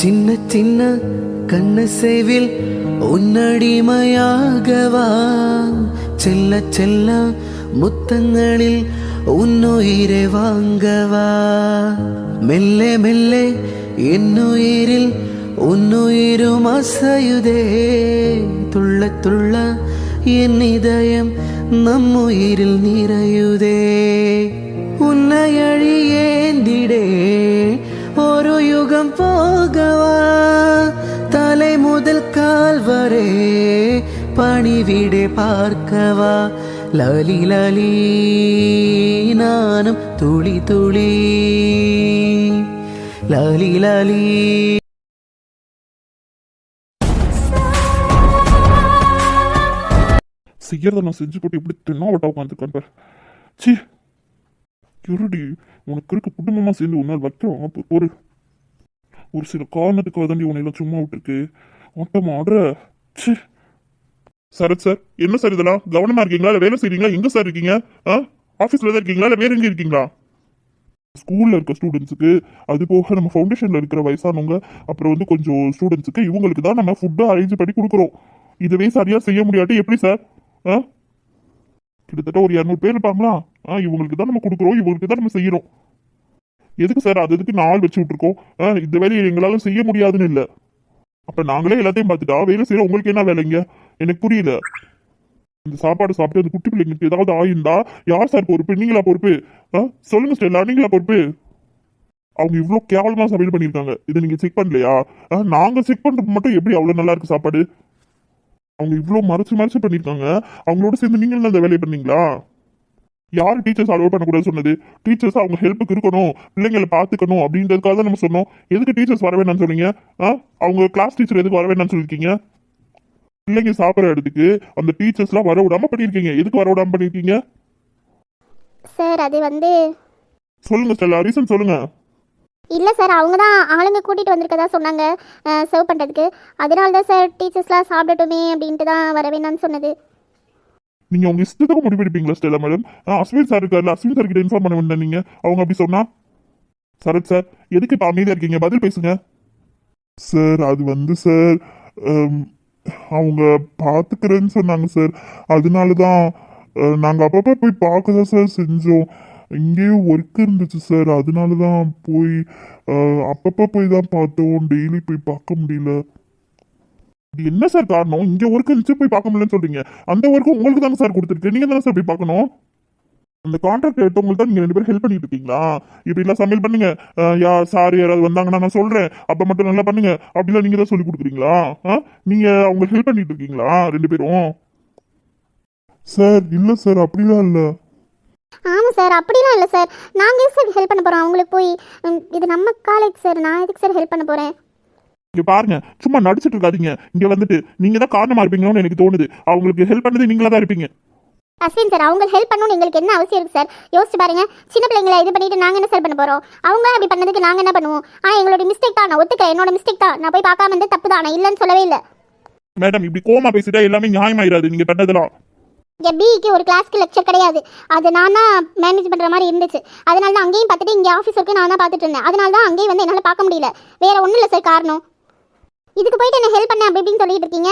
சின்ன சின்ன கண்ணு சேவில் உன்னடிமையாகவா, செல்ல செல்ல முத்தங்களில் உன்னுயிரை வாங்கவா, மெல்ல மெல்ல என்னுயிரில் உன்னுயிரும் அசையுதே, துள்ள துள்ள என் இதயம் நம்முயிரில் நிறையுதே. உன்னை அழியேந்திடே ஒரு யுகம் போகவா, தலை முதல் கால் வரை பணிவிடை பார்க்கவா, லாலி லாலி நானும் துளி துளி, லாலி லாலி. செய்யறத நான் செஞ்சு போட்டு இப்படி தென்னாவட்டா உட்காந்துருக்கேன் பார். சி இருடி, உனக்கு இருக்க குடும்பமா சேர்ந்து ஒரு நாள் வைக்கிறோம். ஒரு சில காரணத்துக்காக தாண்டி உன்னை சும்மா விட்டுருக்கு ஓட்டம் ஆடுற. சி சரத் சார், என்ன சார் இதெல்லாம்? கவனமா இருக்கீங்களா இல்லை வேலை செய்றீங்களா? எங்க சார் இருக்கீங்க? ஆஃபீஸ்ல தான் இருக்கீங்களா இல்லை வேற எங்க இருக்கீங்களா? ஸ்கூல்ல இருக்க ஸ்டூடெண்ட்ஸுக்கு, அது போக நம்ம ஃபவுண்டேஷன்ல இருக்கிற வயசானவங்க, அப்புறம் கொஞ்சம் ஸ்டூடெண்ட்ஸுக்கு, இவங்களுக்கு தான் நம்ம ஃபுட்டை அரேஞ்ச் பண்ணி கொடுக்குறோம். இதுவே சரியா செய்ய முடியாட்டி எப்படி சார்? கிட்டத்தட்ட ஒரு 200 பேர் இருப்பாங்களா? இவங்களுக்கு தான் நம்ம கொடுக்குறோம், இவங்களுக்கு தான் நம்ம செய்யறோம். எதுக்கு சார் அதுக்கு நாள் வச்சு விட்டுருக்கோம்? இந்த வேலையை எங்களால செய்ய முடியாதுன்னு இல்லை. அப்ப நாங்களே எல்லாத்தையும் பார்த்துட்டா வேலை செய்யற உங்களுக்கு என்ன வேலைங்க? எனக்கு புரியல. இந்த சாப்பாடு சாப்பிட்டு அந்த குட்டி பிள்ளைங்களுக்கு ஏதாவது ஆயிருந்தா யார் சார் பொறுப்பு? நீங்களா பொறுப்பு? சொல்லுங்க ஸ்டெல்லா, நீங்களா பொறுப்பு? அவங்க இவ்வளவு கேவலமா சமையல் பண்ணிருக்காங்க, இதை நீங்க செக் பண்ணலையா? நாங்க செக் பண்றது மட்டும் எப்படி அவ்வளவு நல்லா இருக்கு சாப்பாடு? அவங்க இவ்வளவு மறைச்சு பண்ணிருக்காங்க, அவங்களோட சேர்ந்து நீங்களும் அந்த வேலையை பண்ணீங்களா? யார் டீச்சர்ஸ் அலோவ் பண்ணக்கூடாது சொன்னது? டீச்சர்ஸ் அவங்க ஹெல்ப்புக்கு இருக்கணும், பிள்ளைங்களை பார்த்துக்கணும் அப்படின்றதுக்காக தான் நம்ம சொன்னோம். எதுக்கு டீச்சர்ஸ் வர வேணாம்னு சொன்னீங்க? அவங்க கிளாஸ் டீச்சர் எதுக்கு வர வேணாம்னு சொல்லியிருக்கீங்க? பிள்ளைங்க சாப்பிட்ற இடத்துக்கு அந்த டீச்சர்ஸ்லாம் வர விடாம பண்ணியிருக்கீங்க. எதுக்கு வர விடாம பண்ணியிருக்கீங்க சார்? அது சொல்லுங்க ஸ்டெல்லா, ரீசன் சொல்லுங்க. இல்லை சார், அவங்க தான் ஆளுங்க கூட்டிகிட்டு வந்திருக்கதா சொன்னாங்க சர்வ் பண்ணுறதுக்கு. அதனால தான் சார் டீச்சர்ஸ்லாம் சாப்பிடட்டுமே அப்படின்ட்டு தான் வர வேணாம்னு சொன்னது. நீங்க உங்க இஷ்டத்துக்கு முடிவெடுப்பீங்களா ஸ்டெல்லா மேடம்? அஸ்வின் சார் இருக்காருல்ல, அஸ்வின் சார் கிட்ட இன்ஃபார்ம் பண்ண வேண்டாம் நீங்க. அவங்க அப்படி சொன்னா? சரத் சார், எதுக்கு இப்போ அமைதியா இருக்கீங்க? பதில் பேசுங்க சார். அது சார், அவங்க பார்த்துக்கிறேன்னு சொன்னாங்க சார், அதனால தான் நாங்கள் அப்பப்போ போய் பார்க்க தான் சார் செஞ்சோம். இங்கேயும் ஒர்க் இருந்துச்சு சார், அதனால தான் போய் அப்பப்போ போய் தான் பார்த்தோம், டெய்லி போய் பார்க்க முடியல. இது என்ன சார் காரணம்? இங்கே ஒர்க் இருந்துச்சு போய் பார்க்க முடியலன்னு சொல்றீங்க. அந்த ஒர்க்கு உங்களுக்கு தானே சார் கொடுத்துருக்கு, நீங்கள் தானே சார் போய் பார்க்கணும். அந்த கான்ட்ராக்ட் எடுத்தவங்களுக்கு தான் நீங்கள் 2 பேரும் ஹெல்ப் பண்ணிட்டு இருக்கீங்களா? இப்படிலாம் சமையல் பண்ணுங்க, சார் யாராவது வந்தாங்கன்னா நான் சொல்கிறேன், அப்போ மட்டும் நல்லா பண்ணுங்க அப்படிலாம் நீங்கள் தான் சொல்லி கொடுக்குறீங்களா? நீங்கள் அவங்களுக்கு ஹெல்ப் பண்ணிட்டு இருக்கீங்களா 2 பேரும்? சார் இல்லை சார், அப்படிலாம் இல்லை. ஆமாம் சார், அப்படிலாம் இல்லை சார். நாங்கள் சார் ஹெல்ப் பண்ண போகிறோம் அவங்களுக்கு போய். இது நம்ம காலேஜ் சார், நான் எதுக்கு சார் ஹெல்ப் பண்ண போகிறேன்? இங்க பாருங்க, சும்மா நடிச்சிட்டு இருக்காதீங்க. இங்க வந்துட்டு நீங்க தான் காரணமா இருப்பீங்கன்னு எனக்கு தோணுது. அவங்களுக்கு ஹெல்ப் பண்ணது நீங்களா தான் இருப்பீங்க. அஸ்வின் சார், அவங்க ஹெல்ப் பண்ணணும் எங்களுக்கு என்ன அவசியம் இருக்கு சார்? யோசிச்சு பாருங்க, சின்ன பிள்ளைங்களை இது பண்ணிட்டு நாங்கள் என்ன சார் பண்ண போகிறோம்? அவங்க அப்படி பண்ணதுக்கு நாங்கள் என்ன பண்ணுவோம்? எங்களோட மிஸ்டேக் தான், நான் ஒத்துக்கிறேன், என்னோட மிஸ்டேக் தான். நான் போய் பார்க்காம வந்து தப்பு தான், நான் இல்லைன்னு சொல்லவே இல்லை. மேடம், இப்படி கோமா பேசிட்டா எல்லாமே நியாயமாயிராது நீங்க பண்ணதெல்லாம். இங்கே பிஇக்கு ஒரு கிளாஸ்க்கு லெக்சர் கிடையாது, அது நான் தான் மேனேஜ் பண்ணுற மாதிரி இருந்துச்சு. அதனால தான் அங்கேயும் பார்த்துட்டு இங்கே ஆஃபீஸ் ஒர்க்கு நான் தான் பார்த்துட்டு இருந்தேன். அதனால தான் அங்கேயும் வந்து என்னால் பார்க்க முடியல. வேற ஒன்றும் இல்லை சார் காரணம். இதுக்கு போயிட்டு என்ன ஹெல்ப் பண்ண அப்படி இப்படின்னு சொல்லிட்டு இருக்கீங்க.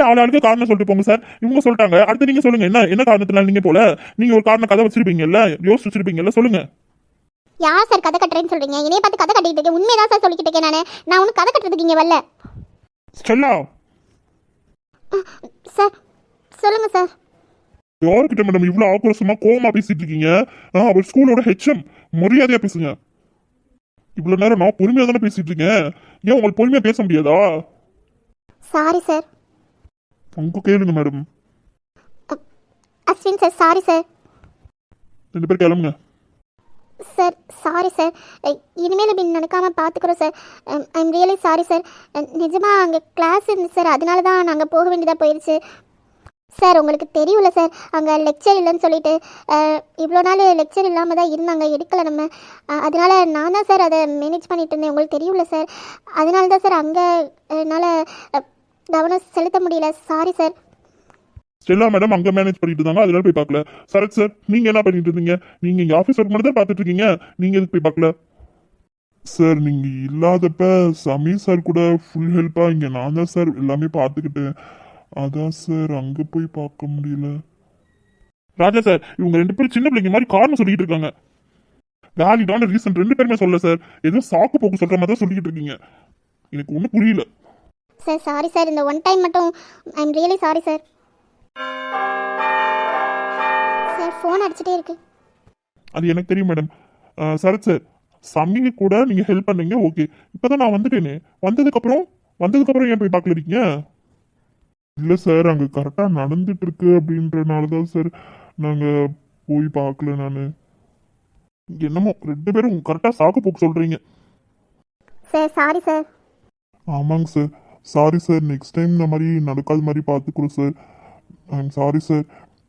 ஆளுக்கு காரணம் சொல்லிட்டு போங்க சார். இவங்க சொல்லிட்டாங்க, அடுத்து நீங்க சொல்லுங்க. என்ன காரணத்தினால நீங்க போல? நீங்க ஒரு காரணம் கதை வச்சிருப்பீங்கல்ல, யோசிச்சு வச்சிருப்பீங்கல்ல, சொல்லுங்க. யார் சார் கதை கட்டுறேன்னு சொல்றீங்க? என்னைய பார்த்து கதை கட்டிட்டு இருக்கேன். உண்மைதான் சார் சொல்லிக்கிட்டு இருக்கேன். நான் ஒன்றும் கதை கட்டுறதுக்கு இங்கே வரல. ஸ்டெல்லா சார், சொல்லுங்க சார். யாருக்கிட்ட மேடம் இவ்வளவு ஆக்ரோஷமா கோவமா பேசிட்டு இருக்கீங்க? அவர் ஸ்கூலோட ஹெச்எம், மரியாதையா பேசுங்க. இவ்வளவு நேரம் நான் பொறுமையா தானே பேசிட்டு இருக்கேன், ஏன் உங்களுக்கு பொறுமையா பேச முடியாதா? Sorry sir. உங்க கேளுங்க madam. Ashwin sir, sorry sir. 2 பேர் கிளம்புங்க சார். சாரி சார், இனிமேல் இப்படி நடக்காமல் பார்த்துக்குறோம் sir. I am really sorry sir. நிஜமாக அங்கே கிளாஸ் இருந்துச்சு சார், அதனால தான் நாங்கள் போக வேண்டியதாக போயிடுச்சு சார். உங்களுக்கு தெரியும்ல சார், அங்கே லெக்சர் இல்லைன்னு சொல்லிட்டு இவ்வளோ நாள் லெக்சர் இல்லாமல் தான் இருந்தாங்க, எடுக்கலை நம்ம. அதனால நான் தான் சார் அதை மேனேஜ் பண்ணிட்டு இருந்தேன், உங்களுக்கு தெரியும்ல சார். அதனால தான் சார் அங்கே என்னால் கவனம் செலுத்த முடியல. Sorry sir. ஸ்டெல்லா மேடம் அங்க மேனேஜ் பண்ணிட்டு இருந்தாங்க, அதனால போய் பார்க்கல. சரத் சார், நீங்க என்ன பண்ணிட்டு இருந்தீங்க? நீங்க இங்க ஆஃபீஸ் ஒர்க் மட்டும் தான் பார்த்துட்டு இருக்கீங்க, நீங்க எதுக்கு போய் பார்க்கல? சார் நீங்க இல்லாதப்ப சமீர் சார் கூட ஃபுல் ஹெல்ப்பா இங்க நான் தான் சார் எல்லாமே பார்த்துக்கிட்டேன். அதான் சார் அங்க போய் பார்க்க முடியல. ராஜா சார் இவங்க ரெண்டு பேரும் சின்ன பிள்ளைங்க மாதிரி காரணம் சொல்லிட்டு இருக்காங்க. வேலிடான ரீசன் ரெண்டு பேருமே சொல்ல சார். ஏதோ சாக்கு போக்கு சொல்ற மாதிரி தான் சொல்லிட்டு இருக்கீங்க. எனக்கு ஒன்றும் புரியல. சார் சாரி சார், இந்த ஒன் டைம் மட்டும் I am really sorry sir. Sir phone அடிச்சுட்டே இருக்கு. அது எனக்கு தெரியும் மேடம். சரத் சார் சம்மிங்க கூட நீங்க ஹெல்ப் பண்ணீங்க, ஓகே. இப்பதான் நான் வந்துட்டேனே, வந்ததுக்கப்புறம் ஏன் போய் பார்க்கல இருக்கீங்க? இல்லை சார் அங்கே கரெக்டாக நடந்துட்டு இருக்கு அப்படின்றனால தான் சார் நாங்கள் போய் பார்க்கல. நான் என்னமோ ரெண்டு பேரும் கரெக்டாக சாக்கு போக்கு சொல்கிறீங்க. Sir sorry sir. ஆமாங்க sir, sorry sir. Next time இந்த மாதிரி நடக்காத மாதிரி பார்த்துக்குறோம் சார். I'm sorry sir.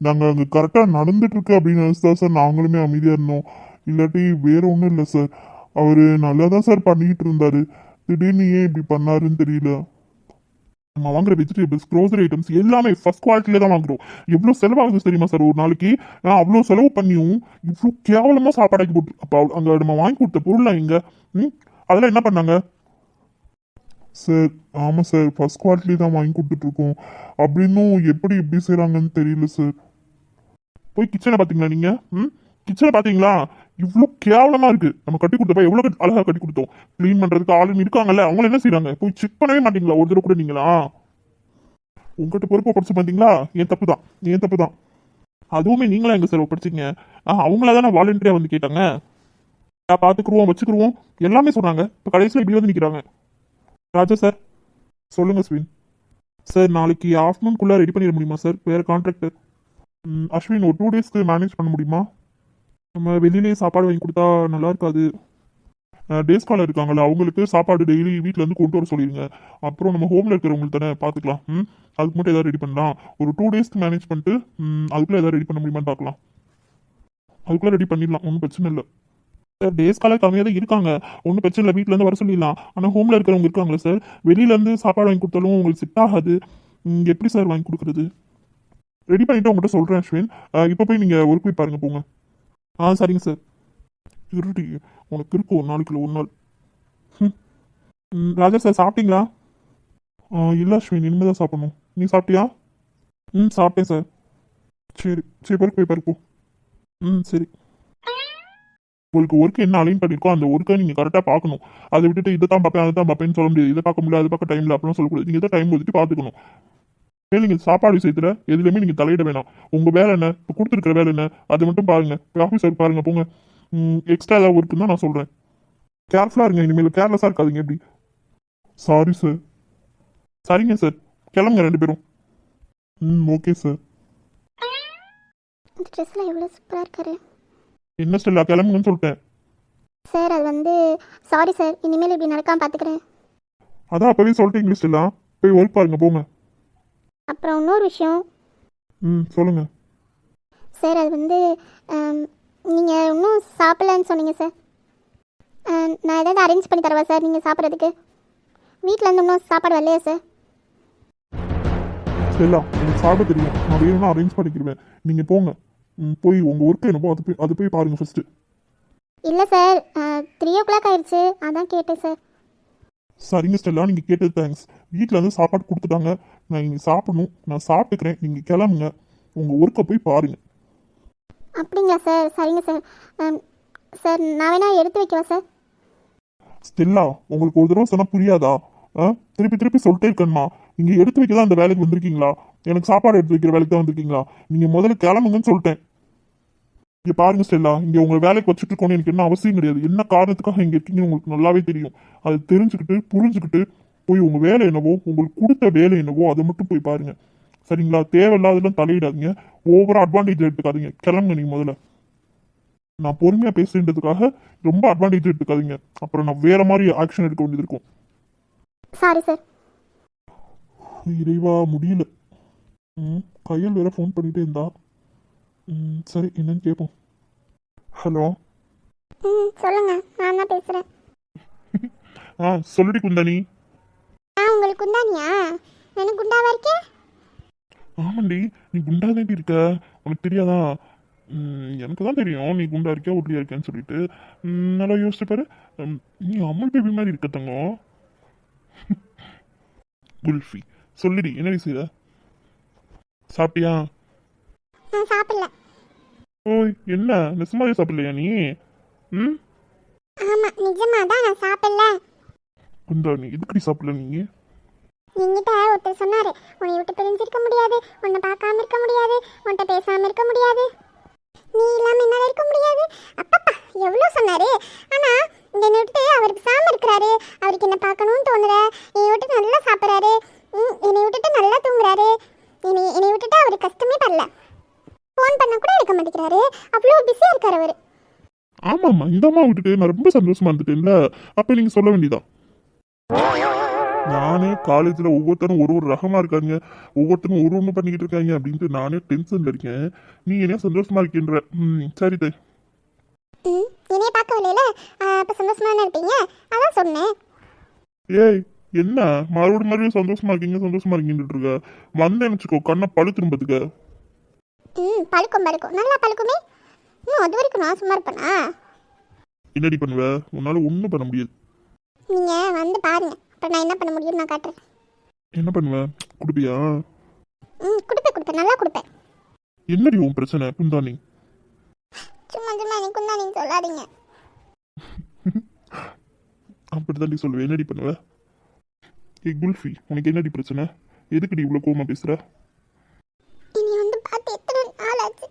நாங்கள் அங்கே கரெக்டாக நடந்துட்டு இருக்கு அப்படின்னு நினச்சி தான் சார் நாங்களுமே அமைதியாக இருந்தோம். இல்லாட்டி வேற ஒன்றும் இல்லை சார். அவர் நல்லா தான் சார் பண்ணிக்கிட்டு இருந்தாரு. திடீர்னு ஏன் இப்படி பண்ணாருன்னு தெரியல. நம்ம வாங்குற வெஜிடபிள்ஸ், க்ரோசரி ஐட்டம்ஸ் எல்லாமே ஃபர்ஸ்ட் குவாலிட்டியில தான் வாங்குறோம். எவ்வளோ செலவாகுது தெரியுமா சார் ஒரு நாளைக்கு? அவ்வளோ செலவு பண்ணியும் இவ்வளோ கேவலமாக சாப்பாடாக்கி போட்டு அப்போ அங்கே நம்ம வாங்கி கொடுத்த பொருள் இங்கே அதெல்லாம் என்ன பண்ணாங்க சார்? ஆமாம் சார், ஃபர்ஸ்ட் குவாலிட்டி தான் வாங்கி கொடுத்துட்ருக்கோம். அப்படின்னும் எப்படி இப்படி செய்கிறாங்கன்னு தெரியல சார். போய் கிச்சனை பார்த்தீங்களா நீங்கள்? கிச்சனை பார்த்தீங்களா? இவ்வளோ கேவலமாக இருக்குது. நம்ம கட்டி கொடுத்தப்ப எவ்வளோ அழகாக கட்டி கொடுத்தோம். க்ளீன் பண்ணுறதுக்கு ஆளுங்க இருக்காங்கல்ல, அவங்கள என்ன செய்கிறாங்க? போய் செக் பண்ணவே மாட்டீங்களா ஒரு தடவை கூட நீங்களா? உங்கள்கிட்ட பொறுப்பை படிச்சு பார்த்தீங்களா? ஏன் தப்பு தான். அதுவுமே நீங்களா எங்கே சார் படிச்சிங்க? அவங்கள தானே வாலண்டியராக வந்து கேட்டாங்க. பார்த்துக்குருவோம் வச்சுக்குருவோம் எல்லாமே சொன்னாங்க. இப்போ கடைசியில் இப்படி வந்து நிற்கிறாங்க. ராஜா சார் சொல்லுங்கள் ஸ்வின். சார் நாளைக்கு ஆஃப்டர்நூன்குள்ளே ரெடி பண்ணிட முடியுமா சார்? வேறு கான்ட்ராக்டர் அஸ்வின் ஒரு 2 டேஸ்க்கு மேனேஜ் பண்ண முடியுமா? நம்ம வெளியிலேயே சாப்பாடு வாங்கி கொடுத்தா நல்லா இருக்காது. டேஸ் காலர் இருக்காங்கல்ல, அவங்களுக்கு சாப்பாடு டெய்லி வீட்டிலேருந்து கொண்டு வர சொல்லிடுங்க. அப்புறம் நம்ம ஹோமில் இருக்கிறவங்களுக்கு தானே பார்த்துக்கலாம். அதுக்கு மட்டும் எதாவது ரெடி பண்ணலாம். ஒரு 2 டேஸ்க்கு மேனேஜ் பண்ணிட்டு அதுக்குள்ளே எதாவது ரெடி பண்ண முடியுமான்னு பார்க்கலாம். அதுக்குள்ளே ரெடி பண்ணிடலாம், ஒன்றும் பிரச்சனை இல்லை. சார் டேஸ் காலர் கம்மியாக தான் இருக்காங்க, ஒன்றும் பிரச்சனை இல்லை. வீட்டிலேருந்து வர சொல்லிடலாம். ஆனால் ஹோமில் இருக்கிறவங்க இருக்காங்களே சார், வெளியிலேருந்து சாப்பாடு வாங்கி கொடுத்தாலும் உங்களுக்கு செட் ஆகாது. எப்படி சார் வாங்கி கொடுக்குறது? ரெடி பண்ணிவிட்டு உங்கள்கிட்ட சொல்கிறேன் அஸ்வின். இப்போ போய் நீங்கள் ஒர்க் போய் பாருங்கள், போங்க. சரிங்க சார். இருடி உனக்கு இருக்கும் ஒரு நாளைக்குள்ள ஒரு நாள். ராஜா சார் சாப்பிட்டீங்களா? இல்லை அஸ்வின், இனிமேல் தான் சாப்பிடணும். நீ சாப்பிட்டியா? சாப்பிட்டேன் சார். சரி ஒர்க் போய் பாருப்போ. சரி. உங்களுக்கு ஒர்க் என்ன அலைன் பண்ணியிருக்கோ அந்த ஒர்க்கை நீங்கள் கரெக்டாக பார்க்கணும். அதை விட்டுட்டு இதை தான் பார்ப்பேன்னு சொல்ல முடியாது. இதை பார்க்க முடியாது, அதை பார்க்க டைமில் அப்படிலாம் சொல்லக்கூடாது. நீங்கள் தான் டைம் ஒதுக்கி பார்த்துக்கணும். நீங்கள் சாப்பாடு விஷயத்தில் எதுலையுமே நீங்கள் தலையிட வேணாம். உங்கள் வேலை என்ன, இப்போ கொடுத்துருக்கிற வேலை என்ன, அதை மட்டும் பாருங்கள். ஆஃபீஸ் ஒர்க் பாருங்கள், போங்க. எக்ஸ்ட்ரா ஏதாவது ஒர்க்குன்னு தான் நான் சொல்கிறேன். கேர்ஃபுல்லாக இருங்க, இனிமேல் கேர்லெஸ்ஸாக இருக்காதுங்க. எப்படி? Sorry sir. சரிங்க சார், கிளம்புங்க ரெண்டு பேரும். Okay sir. இந்த ட்ரெஸ்ஸில் எவ்வளோ சூப்பராக இருக்காரு. என்ன ஸ்டெல்லா, கிளம்புங்கன்னு சொல்லிட்டேன். சார் அது வந்து சாரி சார், இனிமேல் இப்படி நடக்காமல் பார்த்துக்கிறேன். அதான் அப்போவே சொல்லிட்டீங்களே ஸ்டெல்லா, போய் ஒர்க் பாருங்க, போங்க. அப்புறம் இன்னொரு விஷயம். சொல்லுங்க சார் அது வந்து நீங்கள் இன்னும் சாப்பிட்லன்னு சொன்னீங்க சார். நான் ஏதாவது அரேஞ்ச் பண்ணி தரவா சார் நீங்கள் சாப்பிட்றதுக்கு? வீட்டில் இருந்து இன்னும் சாப்பாடு வரலையா சார்? ஸ்டெல்லா எனக்கு சாப்பிட தெரியும், நான் வேணும்னா அரேஞ்ச் பண்ணிக்கிடுவேன். நீங்கள் போங்க, போய் உங்கள் ஒர்க்கு என்னப்போ அது போய் பாருங்கள் ஃபஸ்ட்டு. இல்லை சார் 3 o'clock ஆயிடுச்சு, அதான் கேட்டேன் சார். சரிங்க ஸ்டெல்லா, நீங்கள் கேட்டது தேங்க்ஸ். வீட்டில் வந்து சாப்பாடு கொடுத்துட்டாங்க, நான் இங்கே சாப்பிடணும். நான் சாப்பிட்டுக்கிறேன், நீங்கள் கிளம்புங்க. உங்கள் ஒர்க்கை போய் பாருங்கள். அப்படிங்களா சார்? சரிங்க சார். சார் நான் வேணா எடுத்து வைக்கவா சார்? ஸ்டெல்லா உங்களுக்கு ஒரு தடவை சொன்னால் புரியாதா? திருப்பி சொல்லிட்டே இருக்கணுமா? நீங்கள் எடுத்து வைக்க தான் அந்த வேலைக்கு வந்திருக்கீங்களா? எனக்கு சாப்பாடு எடுத்து வைக்கிற வேலைக்கு தான் வந்திருக்கீங்களா? நீங்கள் முதல்ல கிளம்புங்கன்னு சொல்லிட்டேன். இங்கே பாருங்க ஸ்டெல்லா, இங்கே உங்களை வேலைக்கு வச்சுட்டு இருக்கோன்னு எனக்கு என்ன அவசியம் கிடையாது. என்ன காரணத்துக்காக இங்கே இருக்கீங்கன்னு உங்களுக்கு நல்லாவே தெரியும். அதை தெரிஞ்சுக்கிட்டு புரிஞ்சுக்கிட்டு போய் உங்கள் வேலை என்னவோ, உங்களுக்கு கொடுத்த வேலை என்னவோ அதை மட்டும் போய் பாருங்க. சரிங்களா? தேவையில்லாதெல்லாம் தலையிடாதீங்க, ஓவரா அட்வான்டேஜ் எடுத்துக்காதீங்க. கிளம்புங்க நீங்கள் முதல்ல. நான் பொறுமையாக பேசுறதுக்காக ரொம்ப அட்வான்டேஜ் எடுத்துக்காதீங்க, அப்புறம் நான் வேற மாதிரி ஆக்ஷன் எடுக்க வேண்டியது இருக்கும். Sorry sir. இறைவா முடியல. கையில் வேற ஃபோன் பண்ணிட்டே இருந்தா. சரி என்னன்னு கேட்போம். ஹலோ. சொல்லுங்க, நான் தான் பேசுகிறேன். சொல்லுடி குந்தானி. உங்களுக்கு குந்தானியா? எனக்கு குண்டாவா இருக்கே? ஆமாண்டி, நீ குண்டாதாண்டி இருக்க, உனக்கு தெரியாதா? எனக்கு தான் தெரியும் நீ குண்டா இருக்கியா ஒல்லியா இருக்கேன்னு சொல்லிட்டு. நல்லா யோசிச்சு பாரு. நீ அம்மல் பேபி மாதிரி இருக்க தங்கம். குல்ஃபி சொல்லிடி, என்னடி செய்ய? சாப்பிட்டியா? நான் சாப்பிடல. ஓய், என்ன நிஜமாவே சாப்பிடலையா நீ? ம் ஆமா நிஜமா தான் நான் சாப்பிடல. குண்டா நீ எதுக்கடி சாப்பிடல நீ? என்கிட்ட ஒருத்தர் சொன்னாரு, உன்னை விட்டு பிரிஞ்சிருக்க முடியாது, உன்னை பார்க்காம இருக்க முடியாது, உன்கிட்ட பேசாம இருக்க முடியாது, நீ இல்லாம என்னால இருக்க முடியாது. அப்பப்பா எவ்வளோ சொன்னாரு. ஆனா என்னை விட்டு அவர் பேசாம இருக்கிறாரு. அவருக்கு என்ன பார்க்கணும்னு தோணுற. என்னை விட்டு நல்லா சாப்பிட்றாரு. என்னை விட்டுட்டு நல்லா தூங்குறாரு. என்னை விட்டுட்டு அவருக்கு கஷ்டமே படல. ஃபோன் பண்ண கூட எடுக்க மாட்டேங்கிறாரு. அவ்வளோ பிஸியா இருக்காரு அவரு. ஆமாம்மா, இந்த அம்மா விட்டுட்டு நான் ரொம்ப சந்தோஷமா இருந்துட்டேன்ல. அப்ப நீங்க சொல்ல வேண்டியதான். நானே காலேஜ்ல ஒவ்வொருத்தரும் ஒரு ரகமா இருக்காங்க, ஒவ்வொருத்தரும் ஒன்று பண்ணிக்கிட்டு இருக்காங்க அப்படின்ட்டு நானே டென்ஷன்ல இருக்கேன். நீ என்ன சந்தோஷமா இருக்கேன்ற. சரி தே. என்னைய பார்க்கவில்லைல, அப்ப சந்தோஷமா தானே இருப்பீங்க, அதான் சொன்னேன். ஏய், என்ன மறுபடியும் சந்தோஷமா இருக்கீங்க இருக்க? வந்தேன்னு வச்சுக்கோ, கண்ணை பழு திரும்பத்துக்க. பழுக்கும் நல்லா பழுக்குமே. அது வரைக்கும் நான் சும்மா இருப்பேனா? என்னடி பண்ணுவ? உன்னால ஒன்றும் பண்ண முடியாது. நீங்க வந்து பாருங்க, அப்புறம் நான் என்ன பண்ண முடியும்னு நான் காட்டுறேன். என்ன பண்ணுவ? குடுப்பியா? கொடுப்பேன் நல்லா கொடுப்பேன். என்னடி உன் பிரச்சனை? குந்தானி சும்மா எனக்கு குந்தானி சொல்லாதீங்க. அப்படித்தாண்டி சொல்லுவேன். என்னடி பண்ணுவ? ஏய் குல்ஃபி, உனக்கு என்னடி பிரச்சனை? எதுக்குடி இவ்வளோ கோவமா பேசுற? இனி வந்து பார்த்து எத்தனை நாள் ஆச்சு?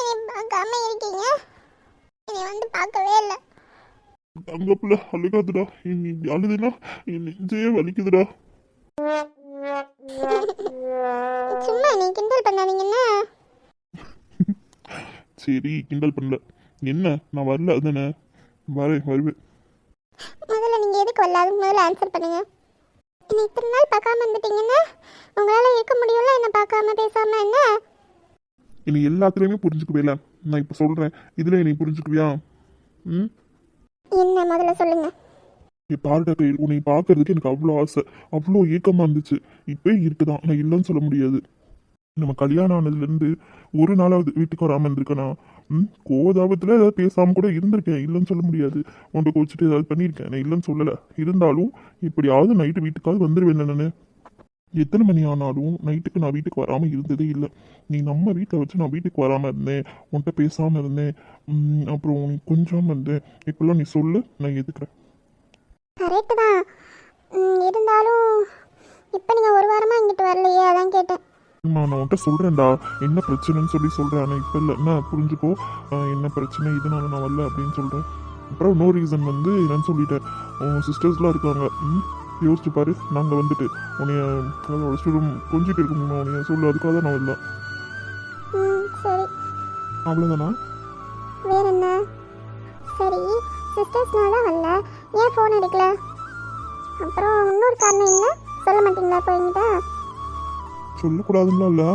என்னை பார்க்காம இருக்கீங்க. என்னை வந்து பார்க்கவே இல்லை. அங்க பிள்ளை அழுகாதுடா. நீ அழுதுனா என் நெஞ்சே வலிக்குதுடா. சும்மா நீ கிண்டல் பண்ணாதீங்கன்னா. சரி, கிண்டல் பண்ணல. என்ன நான் வரல அதுதானே? வருவேன். முதல்ல நீங்க எதுக்கு வரல, அதுக்கு முதல்ல ஆன்சர் பண்ணுங்க. என்னை இத்தனை நாள் பார்க்காம இருந்துட்டீங்கன்னா உங்களால இருக்க முடியும்ல என்ன பார்க்காம பேசாம? என்ன இனி எல்லாத்துலேயுமே புரிஞ்சுக்குவேல. நான் இப்போ சொல்கிறேன், இதில் நீ புரிஞ்சுக்குவியா? என்ன முதல்ல சொல்லுங்க. நீ பாருடா, உன்னை பார்க்கறதுக்கு எனக்கு அவ்வளோ ஆசை, அவ்வளோ ஏக்கமாக இருந்துச்சு. இப்போ இருக்குதான், நான் இல்லைன்னு சொல்ல முடியாது. நம்ம கல்யாணம் ஆனதுலேருந்து ஒரு நாளாவது வீட்டுக்கு வராமல் இருந்திருக்கேனா? கோதாபத்தில் ஏதாவது பேசாமல் கூட இருந்திருக்கேன், இல்லைன்னு சொல்ல முடியாது. உன்கிட்ட கோச்சிட்டு ஏதாவது பண்ணியிருக்கேன், நான் இல்லைன்னு சொல்லலை. இருந்தாலும் இப்படியாவது நைட்டு வீட்டுக்காவது வந்துடுவேன். நான் எத்தனை மணி ஆனாலும் நைட்டுக்கு நான் வீட்டுக்கு வராமல் இருந்ததே இல்லை. நீ நம்ம வீட்டில் வச்சு நான் வீட்டுக்கு வராமல் இருந்தேன், உன்கிட்ட பேசாமல் இருந்தேன், அப்புறம் நீ கொஞ்சம் இருந்தேன். இப்பெல்லாம் நீ சொல்லு, நான் எதுக்குறேன். கரெக்டு தான். இருந்தாலும் இப்போ நீங்கள் ஒரு வாரமாக இங்கிட்டு வரலையே, அதான் கேட்டேன். நான் உன்கிட்ட சொல்கிறேன்டா, என்ன பிரச்சனைன்னு சொல்கிறேன். ஆனால் இப்போ இல்லை, என்ன புரிஞ்சுக்கோ. என்ன பிரச்சனை, இதனால நான் வரல அப்படின்னு சொல்கிறேன். அப்புறம் நோ ரீசன் வந்து என்னன்னு சொல்லிட்டேன். உன் சிஸ்டர்ஸ்லாம் இருக்காங்க, யோசிச்சு பாரு. நாங்கள் வந்துட்டு உன்னைய ஸ்டூடெண்ட் கொஞ்சிட்டு இருக்கோம், உன்னைய சொல்லு, அதுக்காக தான் நான் வரல. சரி, அவ்வளோதானா? வேற என்ன? சரி, சிஸ்டர்ஸ்னால தான் வரல, ஏன் ஃபோன் எடுக்கல? அப்புறம் இன்னொரு காரணம் என்ன சொல்ல மாட்டீங்களா? இப்போ என்கிட்ட சொல்லக்கூடாதுன்னா இல்லை,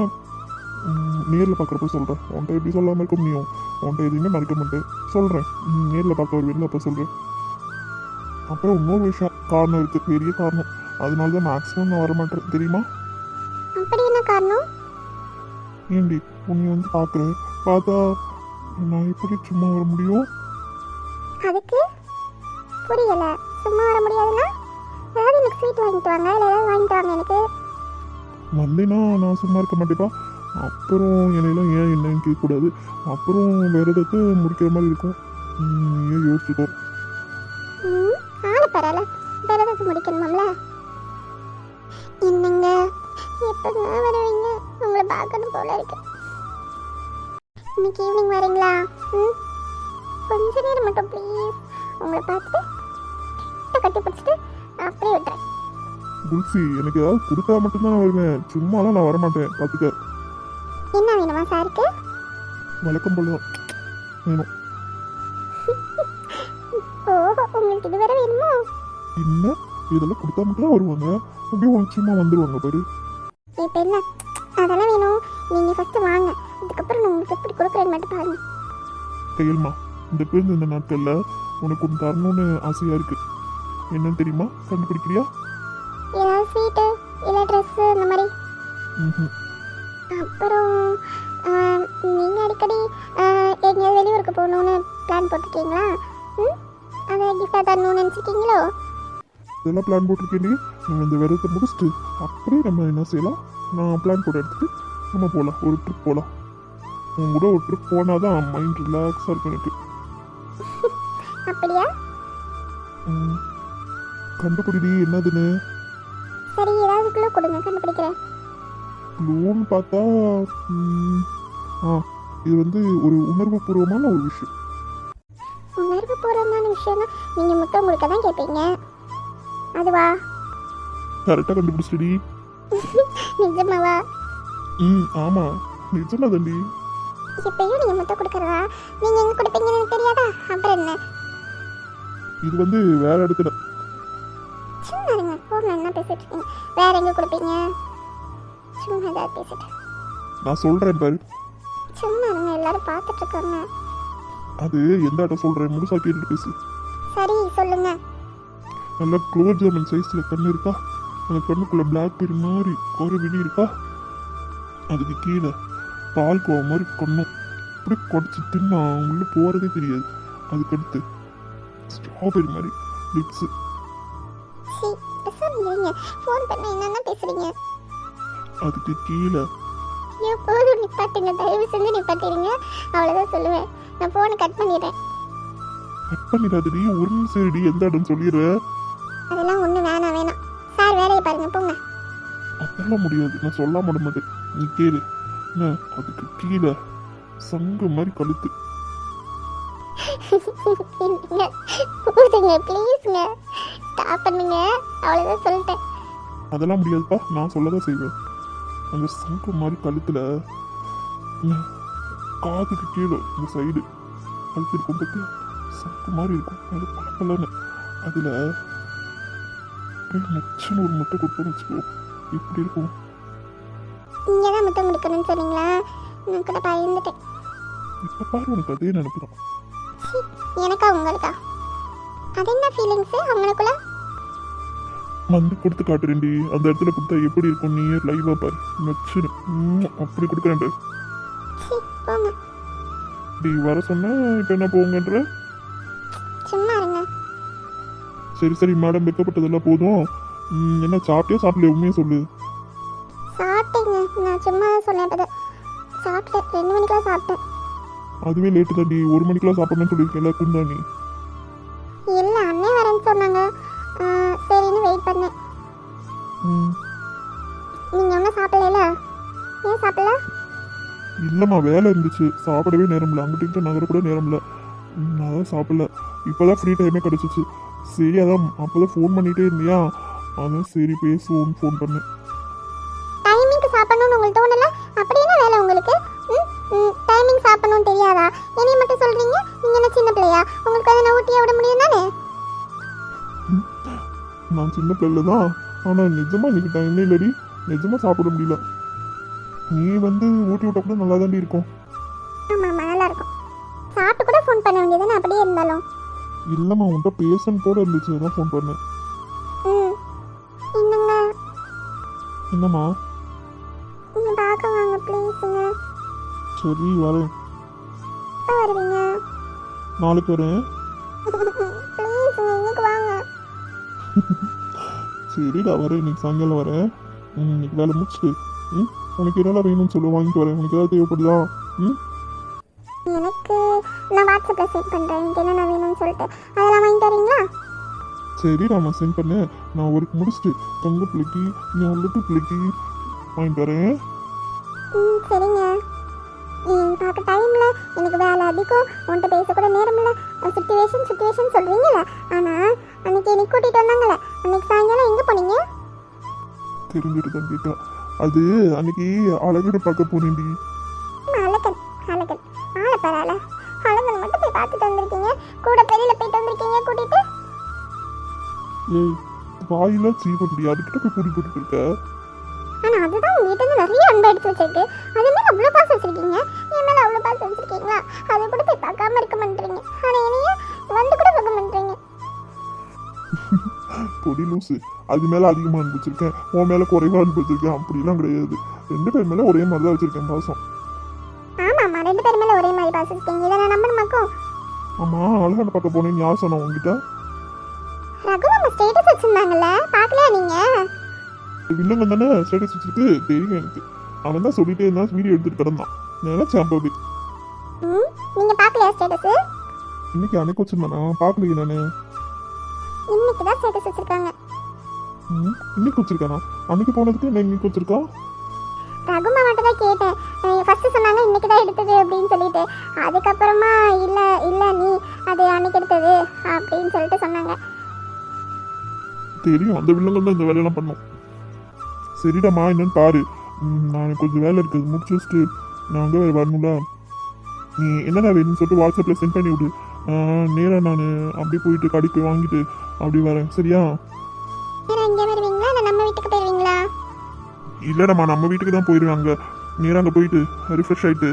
நேரில் பார்க்குறப்ப சொல்கிறேன். உன்கிட்ட எப்படி சொல்லாமல் இருக்க முடியும்? உன்கிட்ட எதுவுமே மறைக்க மாட்டேன், சொல்கிறேன். நேரில் பார்க்க வருவீங்களா, அப்போ சொல்கிறேன். அப்புறம் இன்னொரு விஷயம், காரணம் இருக்குது, பெரிய காரணம். அதனால தான் மேக்ஸிமம் நான் வரமாட்டேன், தெரியுமா? அப்படி என்ன காரணம்? ஏண்டி, உன்னை வந்து பார்க்குறேன், பார்த்தா நான் எப்படி சும்மா வர முடியும்? அதுக்கு புரியல. சும்மா வர முடியாதுன்னா ஏதாவது எனக்கு ஸ்வீட் வாங்கிட்டு வாங்க, இல்லை ஏதாவது வாங்கிட்டு வாங்க எனக்கு. வந்தேன்னா நான் சும்மா இருக்க மாட்டேப்பா. அப்புறம் என்னையெல்லாம் ஏன் என்னன்னு கேட்கக்கூடாது. அப்புறம் வேறு ஏதாவது முடிக்கிற மாதிரி இருக்கும். ஏன் யோசிச்சுக்கோ. ஆள பரவாயில்ல, வேற ஏதாவது முடிக்கணுமாம்ல. என்னங்க எப்போ வருவீங்க? உங்களை பார்க்கணும் போல இருக்கு. இன்னைக்கு ஈவினிங் வரீங்களா? கொஞ்ச நேரம் மட்டும் ப்ளீஸ். உங்களை பார்த்துட்டு கட்டி பிடிச்சிட்டு அப்படியே விட்டுறேன். குல்ஃபி, எனக்கு ஏதாவது கொடுத்தா மட்டும்தான் நான் வருவேன், சும்மாலாம் நான் வரமாட்டேன், பார்த்துக்க. என்ன வேணுமா சாருக்கு? வழக்கம் போல தான் வேணும். ஓஹோ, உங்களுக்கு இது வேற வேணுமோ? என்ன, இதெல்லாம் கொடுத்தா மட்டும் வருவாங்க, அப்படியே உனக்கு சும்மா வந்துடுவாங்க பாரு. இப்போ என்ன அதெல்லாம் வேணும்? நீங்கள் ஃபஸ்ட்டு வாங்க, அதுக்கப்புறம் நான் உங்களுக்கு எப்படி கொடுக்குறேன்னு மட்டும் பாருங்க. கையல்மா, இந்த பேருந்து இந்த நாட்களில் உனக்கு ஒன்று தரணும்னு ஆசையாக இருக்குது. என்னன்னு தெரியுமா? கண்டுபிடிக்கிறியா? ஏதாவது ஸ்வீட்டு இல்லை ட்ரெஸ்ஸு இந்த மாதிரி. அப்புறம் நீங்கள் அடிக்கடி எங்கேயாவது வெளியூருக்கு போகணுன்னு பிளான் போட்டிருக்கீங்களா? ம், அதை கிஃப்டாக தரணும்னு நினச்சிருக்கீங்களோ? இதெல்லாம் பிளான் போட்டிருக்கேன். நம்ம இந்த விரதத்தை முடிச்சுட்டு அப்படியே நம்ம என்ன செய்யலாம், நான் பிளான் போட்டு எடுத்துட்டு நம்ம போகலாம், ஒரு ட்ரிப் போகலாம். உங்க கூட ஒரு ட்ரிப் போனால் தான் மைண்ட் ரிலாக்ஸாக இருக்கும் எனக்கு. அப்படியா? கண்டுபிடி என்னதுன்னு. சரி, ஏதாவது குழு கொடுங்க, கண்டுபிடிக்கிறேன். க்ளூன்னு பார்த்தா இது வந்து ஒரு உணர்வு பூர்வமான ஒரு விஷயம். உணர்வு பூர்வமான விஷயம்னா நீங்கள் முத்தம் கொடுக்க தான் கேட்பீங்க, அதுவா? கரெக்டாக கண்டுபிடிச்சிடி. நிஜமாவா? ஆமாம், நிஜமா தண்டி. இப்பயும் நீங்கள் முத்தம் கொடுக்குறதா? நீங்கள் எங்கே கொடுப்பீங்கன்னு எனக்கு தெரியாதா? அப்புறம் என்ன? இது வந்து வேற இடத்துல. சும்மா இருங்க, ஃபோனில் என்ன பேசிட்டு இருக்கீங்க? வேற எங்கே கொடுப்பீங்க? சும்மா ஏதாவது பேசிட்டு. நான் சொல்கிறேன் பாரு. சும்மா இருங்க, எல்லாரும் பார்த்துட்டு இருக்காங்க. அது எந்த இடம் சொல்கிறேன், முழுசா கேட்டுட்டு பேசு. சரி, சொல்லுங்க. நல்லா க்ளோஸ் ஜாமன் சைஸில் கண்ணு இருக்கா, அந்த கண்ணுக்குள்ளே பிளாக்பெரி மாதிரி ஒரு விழி இருக்கா, அதுக்கு கீழே பால் கோவா மாதிரி கண்ணும் இப்படி குடச்சி தின்னா உள்ள போகிறதே தெரியாது. அதுக்கடுத்து ஸ்ட்ராபெரி மாதிரி லிப்ஸு. சீ, பேசாம இருங்க. ஃபோன் பண்ண என்னென்ன பேசுறீங்க? அதுக்கு கீழே எப்போதும் நிப்பாட்டுங்க, தயவு செஞ்சு நிப்பாட்டிடுங்க. அவ்வளோதான் சொல்லுவேன். நான் ஃபோனை கட் பண்ணிடுறேன். கட் பண்ணிடாதடி, ஒரு நிமிஷம் சரிடி, எந்த இடம் சொல்லிடுறேன். அதெல்லாம் ஒன்றும் வேணாம். சார் வேலையை பாருங்க, போங்க. அதெல்லாம் முடியாது, நான் சொல்ல மாட்டேன். நீ கேளு. என்ன, அதுக்கு கீழே சங்கு மாதிரி கழுத்து. ஊதுங்க ப்ளீஸ்ங்க, ஸ்டாப் பண்ணுங்க. அவ்வளோதான் சொல்லிட்டேன். அதெல்லாம் முடியாதுப்பா, நான் சொல்லதான் செய்வேன். அந்த சங்கு மாதிரி கழுத்துல காதுக்கு கீழே இந்த சைடு கழுத்து இருக்கும் பற்றி சங்கு மாதிரி இருக்கும். அது பழப்பலன்னு அதில் நச்சுன்னு ஒரு முட்டை கொடுப்போம்னு வச்சுக்கோ, எப்படி இருக்கும்? இங்கே தான் முத்தம் கொடுக்கணும்னு சொன்னீங்களா? நான் கூட பயந்துட்டேன். இப்போ பாரு, உனக்கு அதே நினைக்கிறோம். எனக்கா உங்களுக்கா? அது என்ன ஃபீலிங்ஸு அவங்களுக்குள்ள? வந்து கொடுத்து காட்டுறேன்டி, அந்த இடத்துல கொடுத்தா எப்படி இருக்கும், நீ லைவாக பாரு. நச்சுன்னு அப்படி கொடுக்குறேன் பாரு. போங்க. டி வர சொன்னா இப்போ என்ன போங்கன்ற? சும்மா இருங்க. சரி மேடம், வெக்கப்பட்டதெல்லாம் போதும். என்ன சாப்பிட்டியா சாப்பிடல, உண்மையை சொல்லு. சாப்பிட்டீங்க, நான் சும்மா தான் சொன்னேன். இப்போ சாப்பிட்டேன், 2 மணிக்கெலாம் சாப்பிட்டேன். அதுவே லேட்டு தாண்டி, 1 மணிக்கெல்லாம் சாப்பிடணும்னு சொல்லியிருக்கேன்ல, குந்தா நீ. இல்லை, அண்ணே வரேன்னு சொன்னாங்க, சரின்னு வெயிட் பண்ணேன். நீங்கள் ஒன்றும் சாப்பிடல? ஏன் சாப்பிடல? இல்லைம்மா, வேலை இருந்துச்சு, சாப்பிடவே நேரம் இல்லை, அங்கிட்ட நகர கூட நேரம் இல்லை. நான் தான் சாப்பிடல, இப்போதான் ஃப்ரீ டைமே கிடச்சிச்சு. சரி, அதான் அப்போதான் ஃபோன் பண்ணிகிட்டே இருந்தியா, அதான் சரி பேசுவோன்னு ஃபோன் பண்ணேன். டைமிங்க்கு சாப்பிடணும்னு உங்களுக்கு தோணல? அப்படி என்ன வேலை உங்களுக்கு? டைமிங் சாப்பிடணும்னு தெரியாதா? என்னைய மட்டும் சொல்கிறீங்க. நீங்கள் என்ன சின்ன பிள்ளையா? உங்களுக்கு அதை நான் ஊட்டியாக விட முடியும் தானே? நான் சின்ன பிள்ளை தான், ஆனால் நிஜமாக இன்னைக்கு டைமே இல்லடி, நிஜமாக சாப்பிட முடியல. நீ வந்து ஊட்டி விட்டா கூட நல்லா தாண்டி இருக்கும். ஆமாம், நல்லா இருக்கும். சாப்பிட்டு கூட ஃபோன் பண்ண வேண்டியதானே அப்படியே இருந்தாலும். இல்லைம்மா, உன்கிட்ட பேசன்னு போல இருந்துச்சு, அதான் ஃபோன் பண்ணேன். என்னங்க? என்னம்மா? நீங்கள் பார்க்க வாங்க ப்ளீஸுங்க. சரி வரேன். எப்போ வருவீங்க? நாளைக்கு வரேன். ப்ளீஸுங்க, இன்னைக்கு வாங்க. சரிடா வரேன், இன்னைக்கு சாயங்காலம் வரேன். இன்னைக்கு வேலை முடிச்சுட்டு உனக்கு என்னெல்லாம் வேணும்னு சொல்லி வாங்கிட்டு வரேன். உனக்கு ஏதாவது தேவைப்படுதா? எனக்கு நான் வாட்ஸ்அப்பில் சென்ட் பண்ணுறேன், எனக்கு என்னென்ன வேணும்னு சொல்லிட்டு. அதெல்லாம் வாங்கிட்டு வரீங்களா? சரி ராமா, சென்ட் பண்ணேன். நான் ஒர்க் முடிச்சுட்டு தங்க பிள்ளைக்கு லிட்டு பிள்ளைக்கு வாங்கிட்டு வரேன். சரிங்க. பார்க்க டைமில் எனக்கு வேலை அதிகம், உன்கிட்ட பேசக்கூட நேரம் இல்லை. சுச்சுவேஷன் சொல்கிறீங்களே, ஆனால் அன்னைக்கு என்னை கூட்டிகிட்டு வந்தாங்களே, அன்னைக்கு சாயங்காலம் எங்கே போனீங்க? தெரிஞ்சுட்டு தான் கேட்டா. அது அன்னைக்கு அழகனை பார்க்க போனேன்டி. அழகன் ஆளை பரவாயில்ல. அழகன் மட்டும் போய் பார்த்துட்டு வந்திருக்கீங்க, கூட வெளியில் போயிட்டு வந்திருக்கீங்க கூட்டிகிட்டு. ஏய், வாயிலாம் சீவண்டி, அதுக்கிட்ட போய் கூட்டி போட்டு இருக்க. ஆனால் அதுதான் உங்ககிட்ட இருந்து நிறைய அன்பு எடுத்து வச்சிருக்கு. அது மேலே அவ்வளோ பாசம் வச்சிருக்கீங்க. என் மேலே அவ்வளோ பாசம் வச்சிருக்கீங்களா? அதை கூட போய் பார்க்காம இருக்க மாட்டேறீங்க. ஆனால் என்னைய வந்து கூட பார்க்க மாட்டேறீங்க. பொடி லூசு, அது மேலே அதிகமாக அனுப்பிச்சிருக்கேன், உன் மேலே குறைவாக அனுப்பிச்சிருக்கேன். அப்படிலாம் கிடையாது, 2 பேர் மேலே ஒரே மாதிரி தான் வச்சிருக்கேன் பாசம். ஆமாம், மாதிரி பார்த்துருக்கீங்க, இதை நான் நம்பணுமாக்கும்? ஆமா, அழகான பார்க்க போனேன்னு யார் சொன்னா உங்ககிட்ட? ரகு மாமா ஸ்டேட்டஸ் வச்சிருந்தாங்கல்ல, பார்க்கலையா நீங்க? வில்லங்க தானே ஸ்டேட்டஸ் வச்சிருக்கு, தெரியும் எனக்கு. அவன் தான் சொல்லிட்டே இருந்தான், வீடியோ எடுத்துட்டு கிடந்தான். நினைச்சேன் போது. நீங்க பார்க்கலையா ஸ்டேட்டஸ்? இன்னைக்கு அன்னைக்கு வச்சிருந்தானா? பார்க்கலையே நானு. இன்னைக்கு தான் ஸ்டேட்டஸ் வச்சிருக்காங்க. இன்னைக்கு வச்சிருக்கானா? அன்னைக்கு போனதுக்கு என்ன இன்னைக்கு வச்சிருக்கா? ரகு மாமாட்ட தான் கேட்டேன். ஃபர்ஸ்ட் சொன்னாங்க இன்னைக்கு தான் எடுத்தது அப்படின்னு சொல்லிட்டு, அதுக்கப்புறமா இல்ல இல்ல நீ அது அன்னைக்கு எடுத்தது அப்படின்னு சொல்லிட்டு சொன்னாங்க. தெரியும், அந்த வில்லங்க தான் இந்த வேலையெல்லாம் பண்ணும். சரிடாமா, என்னன்னு பாரு. நான் கொஞ்சம் வேலை இருக்குது, முடிச்சு வச்சுட்டு நான் அங்கே வேறு வரணும்ல. நீ என்னடா வேணும்னு சொல்லிட்டு வாட்ஸ்அப்பில் சென்ட் பண்ணி விடு. நேராக நான் அப்படியே போயிட்டு கடைக்கு போய் வாங்கிட்டு அப்படி வரேன், சரியா? இங்கே வருவீங்களா இல்லை நம்ம வீட்டுக்கு போயிருவீங்களா? இல்லைடம்மா, நம்ம வீட்டுக்கு தான் போயிடுவாங்க. நேராக அங்கே போயிட்டு ரிஃப்ரெஷ் ஆகிட்டு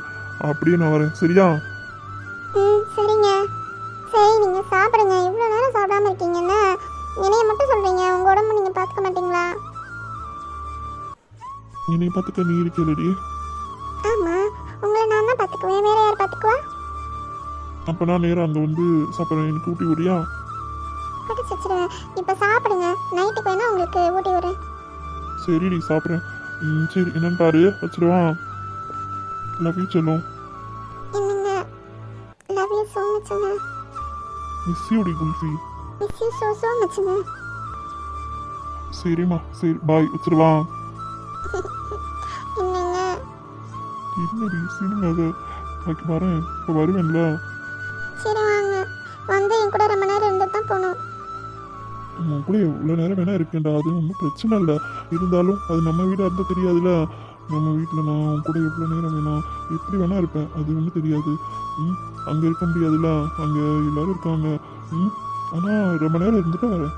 அப்படியே நான் வரேன், சரியா? சரிங்க. சரி, நீங்கள் சாப்பிடுங்க. இவ்வளோ நேரம் சாப்பிடாம இருக்கீங்கன்னா என்னைய மட்டும் சொல்கிறீங்க, உங்கள் உடம்பு நீங்கள் பார்த்துக்க மாட்டீங்களா? என்னை பார்த்துக்க நீ இருக்கலடி. ஆமாம், உங்களை நான் தான் பார்த்துக்குவேன், வேற யார் பார்த்துக்குவா? அப்போ நான் நேராக அங்கே வந்து சாப்பிட்றேன், எனக்கு ஊட்டி விடியா? கட்டிச்சு வச்சுருவேன். இப்போ சாப்பிடுங்க, நைட்டுக்கு வேணா உங்களுக்கு ஊட்டி விடுறேன். சரிடி, சாப்பிட்றேன். சரி, என்னன்னு பாரு, வச்சிருவான். லவ் யூ செல்லும். என்னங்க, லவ் யூ ஸோ மச்ங்க. மிஸ் யூடி குல்ஃபி. மிஸ் யூ ஸோ மச்ங்க. சரிம்மா, சரி, பாய், வச்சிருவான். என்னங்க, என்னடி சினிமாத அதுக்கு வரேன், இப்போ வருவேன்ல. சரி வாங்க, வந்து என் கூட ரொம்ப நேரம் இருந்துட்டு தான் போகணும். உன் கூட எவ்வளோ நேரம் வேணா இருக்கேன்டா, அது ஒன்றும் பிரச்சனை இல்லை. இருந்தாலும் அது நம்ம வீடாக இருந்தால் தெரியாதுல்ல. நம்ம வீட்டில் நான் உன் கூட எவ்வளோ நேரம் வேணாம் எப்படி வேணா இருப்பேன், அது ஒன்றும் தெரியாது. அங்கே இருக்க முடியாதுல்ல, அங்கே எல்லாரும் இருக்காங்க. ஆனால் ரொம்ப நேரம் இருந்துட்டு வரேன்.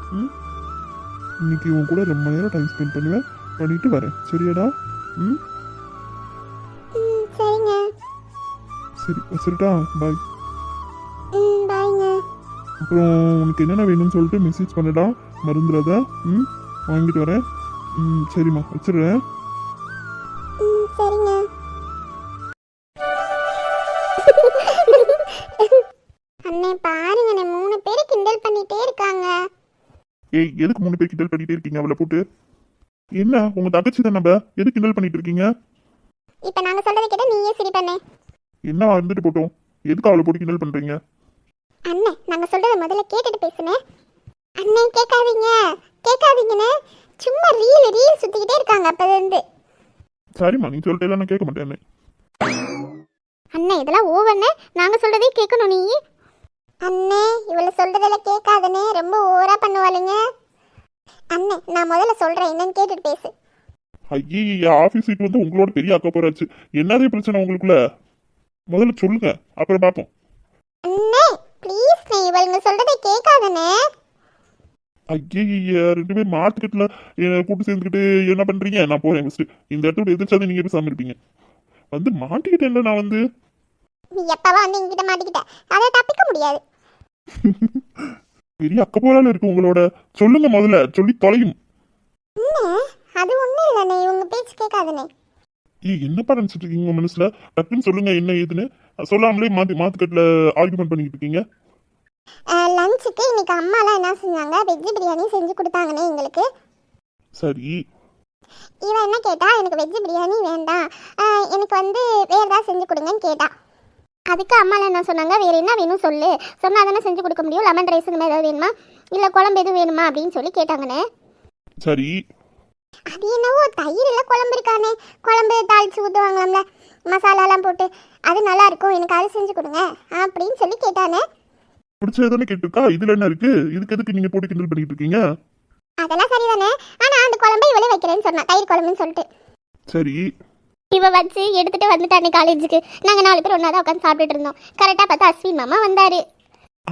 இன்னைக்கு உன் கூட ரொம்ப நேரம் டைம் ஸ்பெண்ட் பண்ணுவேன், பண்ணிட்டு வரேன், சரியாடா? சரிங்க. சரி, வச்சுருட்டா, பாய். பாய்ங்க. அப்புறம் உனக்கு என்னென்ன வேணும்னு சொல்லிட்டு மெசேஜ் பண்ணடா, மறந்துடாத. வாங்கிட்டு வரேன். சரிம்மா, வச்சிடுறேன். சரிங்க. அண்ணே பாருங்க, 3 பேரு கிண்டல் பண்ணிட்டே இருக்காங்க. ஏய், எதுக்கு 3 பேர் கிண்டல் பண்ணிட்டே இருக்கீங்க அவளை போட்டு? என்ன உங்க தங்கச்சி தான், நம்ம எதுக்கு கிண்டல் பண்ணிட்டு இருக்கீங்க? இப்போ நாங்க சொல்றதை கேட்டா நீயே சரி பண்ணே. என்ன வந்துட்டு போட்டோம், எதுக்கு அவளை போட்டு கிண்டல் பண்றீங்க? அண்ணே, நாங்க சொல்றதை முதல்ல கேட்டுட்டு பேசுனே. அண்ணே கேட்காதீங்க, கேட்காதீங்கன்னு சும்மா ரீல் சுத்திக்கிட்டே இருக்காங்க அப்பதிலிருந்து. சரிம்மா, நீ சொல்லிட்டே நான் கேட்க மாட்டேன். அண்ணே இதெல்லாம் ஓவர்னே, நாங்க சொல்றதே கேட்கணும் நீ. அண்ணே இவள சொல்றதெல்லாம் கேட்காதனே, ரொம்ப ஓவரா பண்ணுவாளுங்க. அண்ணே நான் முதல்ல சொல்றேன், என்னன்னு கேட்டுட்டு பேசு. ஐயே, ஆஃபீஸ் சீட் வந்து உங்களோட பெரிய அக்கா போறாச்சு. என்னதே பிரச்சனை உங்களுக்குள்ள? முதல்ல சொல்லுங்க, அப்புறம் பார்ப்போம். அண்ணே ப்ளீஸ், நீ இவளுங்க சொல்றதை கேட்காதனே. ஐயே, 2 பேர் மாத்துக்கிட்டுல கூட்டு சேர்ந்துக்கிட்டு என்ன பண்றீங்க? நான் போறேன் ஃபர்ஸ்ட். இந்த இடத்துல எதிர்த்தாலும் நீங்க பேசாம இருப்பீங்க. வந்து மாட்டிக்கிட்டேன்ல நான் வந்து. நீ எப்பவா வந்து என்கிட்ட மாட்டிக்கிட்ட, அதை தப்பிக்க முடியாது. பெரிய அக்க போரால இருக்கு உங்களோட. சொல்லுங்க முதல்ல, சொல்லி தொலையும். அது ஒண்ணும் இல்லண்ணே, இவங்க பேச்சு கேட்காதனே. என்னப்பா நினைச்சிட்டு இருக்கீங்க உங்க மனசுல? டக்குன்னு சொல்லுங்க என்ன ஏதுன்னு. சொல்லாமலே மாத்துக்கட்டுல ஆர்குமெண்ட் பண்ணிட்டு இருக்கீங்க. லஞ்சுக்கு இன்னைக்கு அம்மாலாம் என்ன செஞ்சாங்க, வெஜ் பிரியாணி செஞ்சு கொடுத்தாங்கண்ணே எங்களுக்கு. சரி, இவன் என்ன கேட்டா, எனக்கு வெஜ் பிரியாணி வேண்டாம், எனக்கு வந்து வேற ஏதாவது செஞ்சு கொடுங்கன்னு கேட்டா. அதுக்கு அம்மாலாம் என்ன சொன்னாங்க, வேற என்ன வேணும் சொல்லு, சொன்னா தானே செஞ்சு கொடுக்க முடியும். லெமன் ரைஸ் இந்த மாதிரி ஏதாவது வேணுமா, இல்லை குழம்பு எதுவும் வேணுமா அப்படின்னு சொல்லி கேட்டாங்கண்ணே. சரி, அது என்னவோ தயிரில் குழம்பு இருக்கானே, குழம்பு தாளிச்சு ஊற்றுவாங்களாம்ல மசாலாலாம் போட்டு, அது நல்லா இருக்கும், எனக்கு அது செஞ்சு கொடுங்க அப்படின்னு சொல்லி கேட்டானே. பிடிச்சதானே கேட்டிருக்கா, இதுல என்ன இருக்கு? இதுக்கு எதுக்கு நீங்க போட்டு கிண்டல் பண்ணிட்டு இருக்கீங்க? அதெல்லாம் சரிதானே, ஆனா அந்த குழம்பை இவளே வைக்கிறேன்னு சொன்னா, தயிர் குழம்புன்னு சொல்லிட்டு. சரி, இவ வச்சு எடுத்துட்டு வந்துட்டானே காலேஜுக்கு. நாங்க 4 பேர் ஒன்னா தான் உட்காந்து சாப்பிட்டுட்டு இருந்தோம். கரெக்டா பார்த்தா அஸ்வின் மாமா வந்தாரு.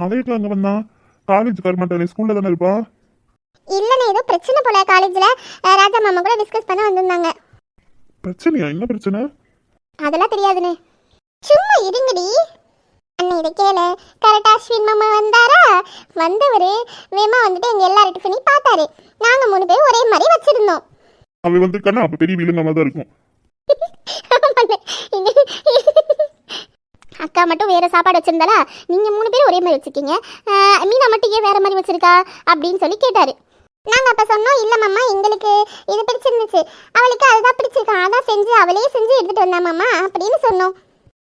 அவைக்கு அங்க வந்தான். காலேஜ் வர மாட்டானே, ஸ்கூல்ல தானே இருப்பா. இல்லண்ணே, ஏதோ பிரச்சனை போல காலேஜ்ல, ராஜா மாமா கூட டிஸ்கஸ் பண்ண வந்திருந்தாங்க. பிரச்சனையா? என்ன பிரச்சனை? அதெல்லாம் தெரியாதுண்ணே, சும்மா இருங்கடி. அண்ணே இதை கேளு, கரெக்டா அஸ்வின் மாமா வந்தாரா, வந்தவரு வேமா வந்துட்டு எங்க எல்லாரும் டிஃபனையும் பார்த்தாரு. நாங்க 3 பேரும் ஒரே மாதிரி வச்சிருந்தோம். அவன் வந்திருக்கானா, அப்ப பெரிய வில்லங்கமா தான் இருக்கும். அக்கா மட்டும் வேறு சாப்பாடு வச்சுருந்தாலா, நீங்கள் 3 பேரும் ஒரே மாதிரி வச்சுருக்கீங்க, மீனா மட்டும் ஏன் வேறு மாதிரி வச்சுருக்கா அப்படின்னு சொல்லி கேட்டார். நாங்கள் அப்போ சொன்னோம், இல்லை மாமா எங்களுக்கு இது பிடிச்சிருந்துச்சு, அவளுக்கு அதுதான் பிடிச்சிருக்கான், அதான் செஞ்சு அவளே செஞ்சு எடுத்துகிட்டு வந்தா மாமா அப்படின்னு சொன்னோம்.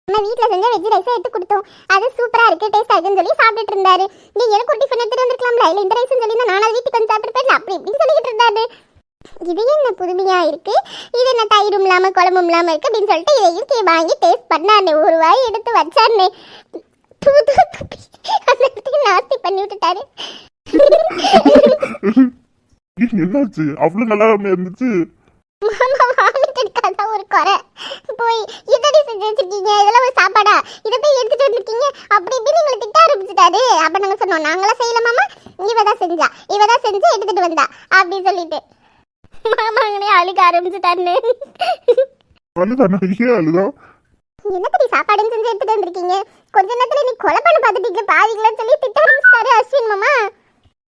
நம்ம வீட்டில் செஞ்ச வெஜ் ரைஸை எடுத்து கொடுத்தோம், அது சூப்பராக இருக்குது, டேஸ்ட்டாக இருக்குன்னு சொல்லி சாப்பிட்டுட்டு இருந்தாரு. நீங்கள் எனக்கு ஒரு டிஃபன் எடுத்துகிட்டு வந்துருக்கலாம்ல, இல்லை இந்த ரைஸ்ன்னு சொல்லி நான் வீட்டுக்கு வந்து சாப்பிட்டுருப்பேன் அப்படி இப்படின்னு சொல்லிக்கிட்டு இருந்தாரு. இது என்ன புதுமையாக இருக்குது, இது என்ன தயிரும் இல்லாமல் குழம்பும் இல்லாமல் இருக்குது அப்படின்னு சொல்லிட்டு இதை இருக்கே வாங்கி டேஸ்ட் பண்ணாரு. ஒரு வாய் எடுத்து வச்சாருன்னு அந்த இடத்துக்கு நாஸ்தி பண்ணி விட்டுட்டாரு. என்னாச்சு? அவ்வளவு நல்லா இருந்துச்சு. மாமா வாமிட் எடுக்காத ஒரு குறை போய் இதடி செஞ்சு வச்சிருக்கீங்க, இதெல்லாம் ஒரு சாப்பாடா, இதை போய் எடுத்துட்டு வந்திருக்கீங்க அப்படி இப்படின்னு எங்களை திட்ட ஆரம்பிச்சுட்டாரு. அப்ப நாங்க சொன்னோம், நாங்களாம் செய்யல மாமா, இவதான் செஞ்சா, இவதான் செஞ்சு எடுத்துட்டு வந்தா அப்படின்னு சொல்லிட்டு மாமாங்கனே அழுக ஆரம்பிச்சுட்டாருன்னு. என்னத்தடி சாப்பாடுன்னு செஞ்சு எடுத்துட்டு வந்திருக்கீங்க, கொஞ்ச நேரத்துல நீ கொலை பண்ண பார்த்துட்டீங்க பாதிக்கலாம்னு சொல்லி திட்ட ஆரம்பிச்சுட்டாரு அஸ்வின் மாமா.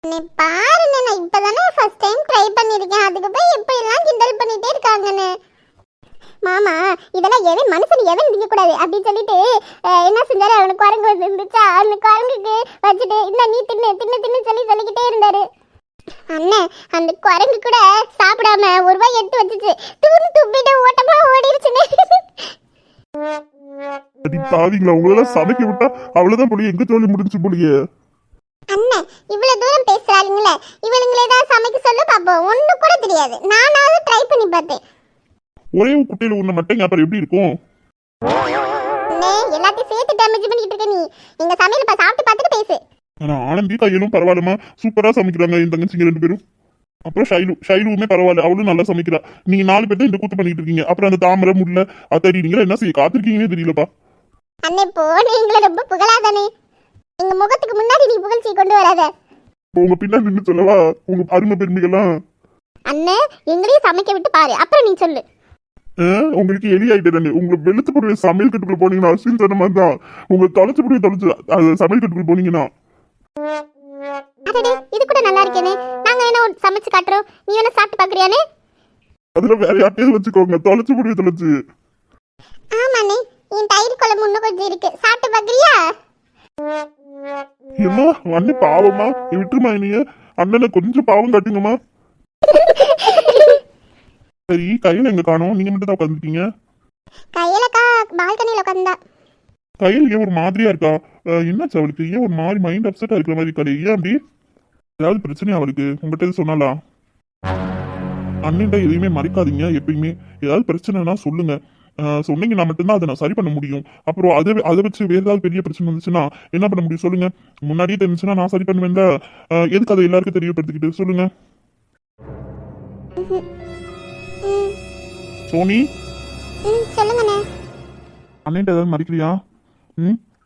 நீ பாருங்க, நான் இப்பதானே ஃபர்ஸ்ட் டைம் ட்ரை பண்ணிருக்கேன், அதுக்கு போய் எப்ப எல்லாம் கிண்டல் பண்ணிட்டே இருக்காங்கன்னு. மாமா இதெல்லாம் எவன் மனுஷன் எவன் திங்க கூடாது அப்படின்னு சொல்லிட்டு என்ன செஞ்சாரு, அவனுக்கு குரங்கு இருந்துச்சா, அந்த குரங்குக்கு வச்சுட்டு இந்த நீ தின்னு தின்னு தின்னு சொல்லிக்கிட்டே இருந்தாரு. அண்ணன் அந்த குரங்கு கூட சாப்பிடாம ஒரு வாய் எடுத்து வச்சுச்சு, துப்பிட்டு ஓட்டமா ஓடிடுச்சுன்னு. பாவீங்களா, உங்களெல்லாம் சமைக்க விட்டா அவ்வளவுதான் போலியே, எங்க தோல்வி முடிஞ்சு போலியே. அண்ணன் இவ்வளவு தூரம் பேசுறாங்களே, இவளுங்களே தான் சமைக்க சொல்ல பாப்போம், ஒண்ணு கூட தெரியாது. நானாவது ட்ரை பண்ணி பார்த்தேன். ஒரே குட்டையில உன்ன மட்டும் அப்புறம் எப்படி இருக்கும்? எல்லாத்தையும் சேர்த்து டேமேஜ் பண்ணிட்டு இருக்க நீ. எங்க சமையல் சாப்பிட்டு பார்த்துட்டு பேசு. ஆனா ஆனந்தி கையிலும் பரவாயில்லமா, சூப்பரா சமைக்கிறாங்க என் தங்கச்சிங்க 2 பேரும். அப்புறம் ஷைலுவுமே பரவாயில்ல, அவளும் நல்லா சமைக்கிறா. நீங்க 4 பேர் தான் இந்த கூத்து பண்ணிட்டு இருக்கீங்க. அப்புறம் அந்த தாமரை முள்ள அத்தடி நீங்களா என்ன செய்ய காத்திருக்கீங்கன்னே தெரியலப்பா. அண்ணே போ, நீங்கள ரொம்ப புகழாதானே, எங்க முகத்துக்கு முன்னாடி நீ புகழ்ச்சி கொண்டு வராத. உங்க பின்னாடி நின்று சொல்லவா உங்க அருமை பெருமைகள்லாம். அண்ணே எங்களையும் சமைக்க விட்டு பாரு, அப்புறம் நீ சொல்லு. உங்களுக்கு எலி ஆயிட்டு உங்களுக்கு வெளுத்து போடுற சமையல் கட்டுக்குள்ள போனீங்கன்னா அஸ்வின் சொன்ன மாதிரி தான், உங்களுக்கு தொலைச்சு சமையல் கட்டுக்குள்ள போனீங்கன்னா. இது கூட நல்லா இருக்கேனே, நாங்க என்ன சமைச்சு காட்டுறோம், நீ வேணா சாப்பிட்டு பாக்குறியானே? அதுல வேற யார்ட்டையாவது வச்சுக்கோங்க, தொலைச்சு முடிவு தொலைச்சு. ஆமாண்ணே, என் தயிர் குழம்பு இன்னும் கொஞ்சம் இருக்கு, சாப்பிட்டு பாக்குறியா? ஏமா அண்ணன் பாவமா, விட்டுருமா நீங்க அண்ணனை கொஞ்சம் பாவம் காட்டுங்கம்மா. சரி கையில எங்க காணோம், நீங்க மட்டும் தான் உட்காந்துருக்கீங்க. கையிலக்கா பால்கனியில உட்காந்தா. கையில் ஏன் ஒரு மாதிரியா இருக்கா, என்னாச்சு அவளுக்கு? ஏன் ஒரு மாதிரி மைண்ட் அப்செட்டா இருக்கிற மாதிரி இருக்காரு, ஏன் அப்படி? ஏதாவது பிரச்சனையா அவளுக்கு? உங்கள்கிட்ட சொன்னாலா? அண்ணன்ட்ட எதையுமே மறைக்காதீங்க எப்பயுமே, ஏதாவது பிரச்சனைனா சொல்லுங்க, சொன்னீங்கன்னா மட்டும்தான் அதை நான் சரி பண்ண முடியும். அப்புறம் அதை வச்சு வேற ஏதாவது பெரிய பிரச்சனை வந்துச்சுன்னா என்ன பண்ண முடியும் சொல்லுங்க? முன்னாடியே தெரிஞ்சுன்னா நான் சரி பண்ணுவேன்ல, எதுக்கு அதை எல்லாருக்கும் தெரியப்படுத்திக்கிட்டு சொல்லுங்க. சோனி சொல்லுங்கண்ணே. அண்ணன்ட்ட ஏதாவது மறைக்கிறியா?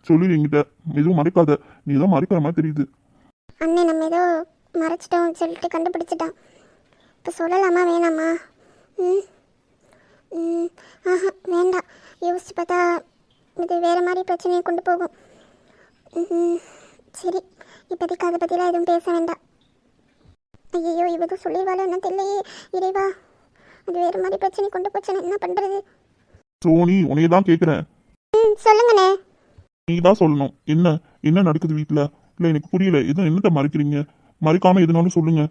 சொல்லு என்கிட்ட, எதுவும் மறைக்காத, நீ ஏதோ மறைக்கிற மாதிரி தெரியுது. அண்ணே நம்ம ஏதோ மறைச்சிட்டோம் சொல்லிட்டு கண்டுபிடிச்சிட்டான், இப்போ சொல்லலாமா வேணாமா? ஆஹா வேண்டாம், யோசிச்சு பார்த்தா இது வேறு மாதிரி பிரச்சனையை கொண்டு போகும். சரி இப்போதைக்கு அதை பற்றிலாம் எதுவும் பேச வேண்டாம். ஐயோ இவதும் சொல்லிடுவாள் என்ன தெரியலையே, இறைவா அது வேறு மாதிரி பிரச்சனை கொண்டு போச்சுன்னு என்ன பண்ணுறது? சோனி உன்னைய தான் கேட்குறேன். சொல்லுங்கண்ணே. நீ தான் சொல்லணும், என்ன என்ன நடக்குது வீட்டில்? இல்லை எனக்கு புரியல, எதுவும் என்னட்ட மறைக்கிறீங்க? மறைக்காம எதுனாலும் சொல்லுங்க.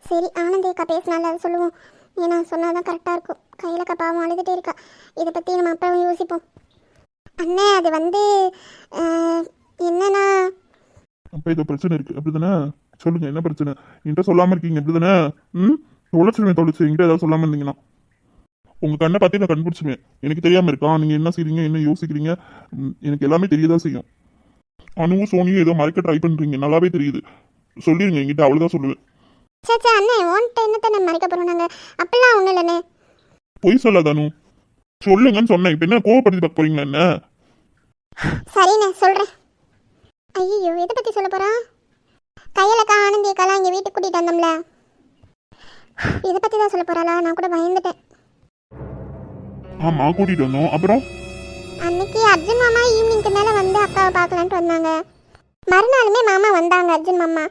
சரி ஆனந்திக்கா பேசினால அதை சொல்லுவோம், ஏன்னா சொன்னாதான் கரெக்டாக இருக்கும். கையிலக்கா பாவம் அழுதுகிட்டே இருக்கா, இதை பற்றி நம்ம அப்புறம் யோசிப்போம். அண்ணே அது வந்து என்னன்னா, அப்போ ஏதோ பிரச்சனை இருக்கு அப்படிதானே? சொல்லுங்க என்ன பிரச்சனை? என்கிட்ட சொல்லாமல் இருக்கீங்க அப்படிதானே? தொலைச்சிருவேன், தொலைச்சு என்கிட்ட ஏதாவது சொல்லாமல் இருந்தீங்கன்னா உங்கள் கண்ணை பார்த்து நான் கண்டுபிடிச்சுவேன். எனக்கு தெரியாமல் இருக்கா? நீங்கள் என்ன செய்றீங்க, என்ன யோசிக்கிறீங்க, எனக்கு எல்லாமே தெரியதான் செய்யும். அனுவும் சோனியும் ஏதோ மறைக்க ட்ரை பண்ணுறீங்க, நல்லாவே தெரியுது. சொல்லிடுங்க என்கிட்ட, அவ்வளோதான் சொல்லுவேன். சே அண்ணே உன்கிட்ட என்னத்தை நம்ம மறைக்க போகிறோம் நாங்கள்? அப்படிலாம் ஒன்றும் இல்லைண்ணே. பொய் சொல்லாத அனு, சொல்லுங்கன்னு சொன்னேன். இப்போ என்ன கோவப்படுத்தி பார்க்க போறீங்களா என்ன? சரிண்ணே சொல்கிறேன். ஐயோ எதை பற்றி சொல்ல போகிறான்? கையிலக்கா ஆனந்தியக்காலாம் இங்கே வீட்டுக்கு கூட்டிகிட்டு வந்தோம்ல, இதை பற்றி தான் சொல்ல போகிறாளா? நான் கூட பயந்துட்டேன். ஆமா கூட்டிட்டு வந்தோம். அப்புறம் அன்னைக்கு அர்ஜுன் மாமா ஈவினிங்க்கு மேலே வந்து அக்காவை பார்க்கலான்ட்டு வந்தாங்க. மறுநாளுமே மாமா வந்தாங்க அர்ஜுன் மாமா.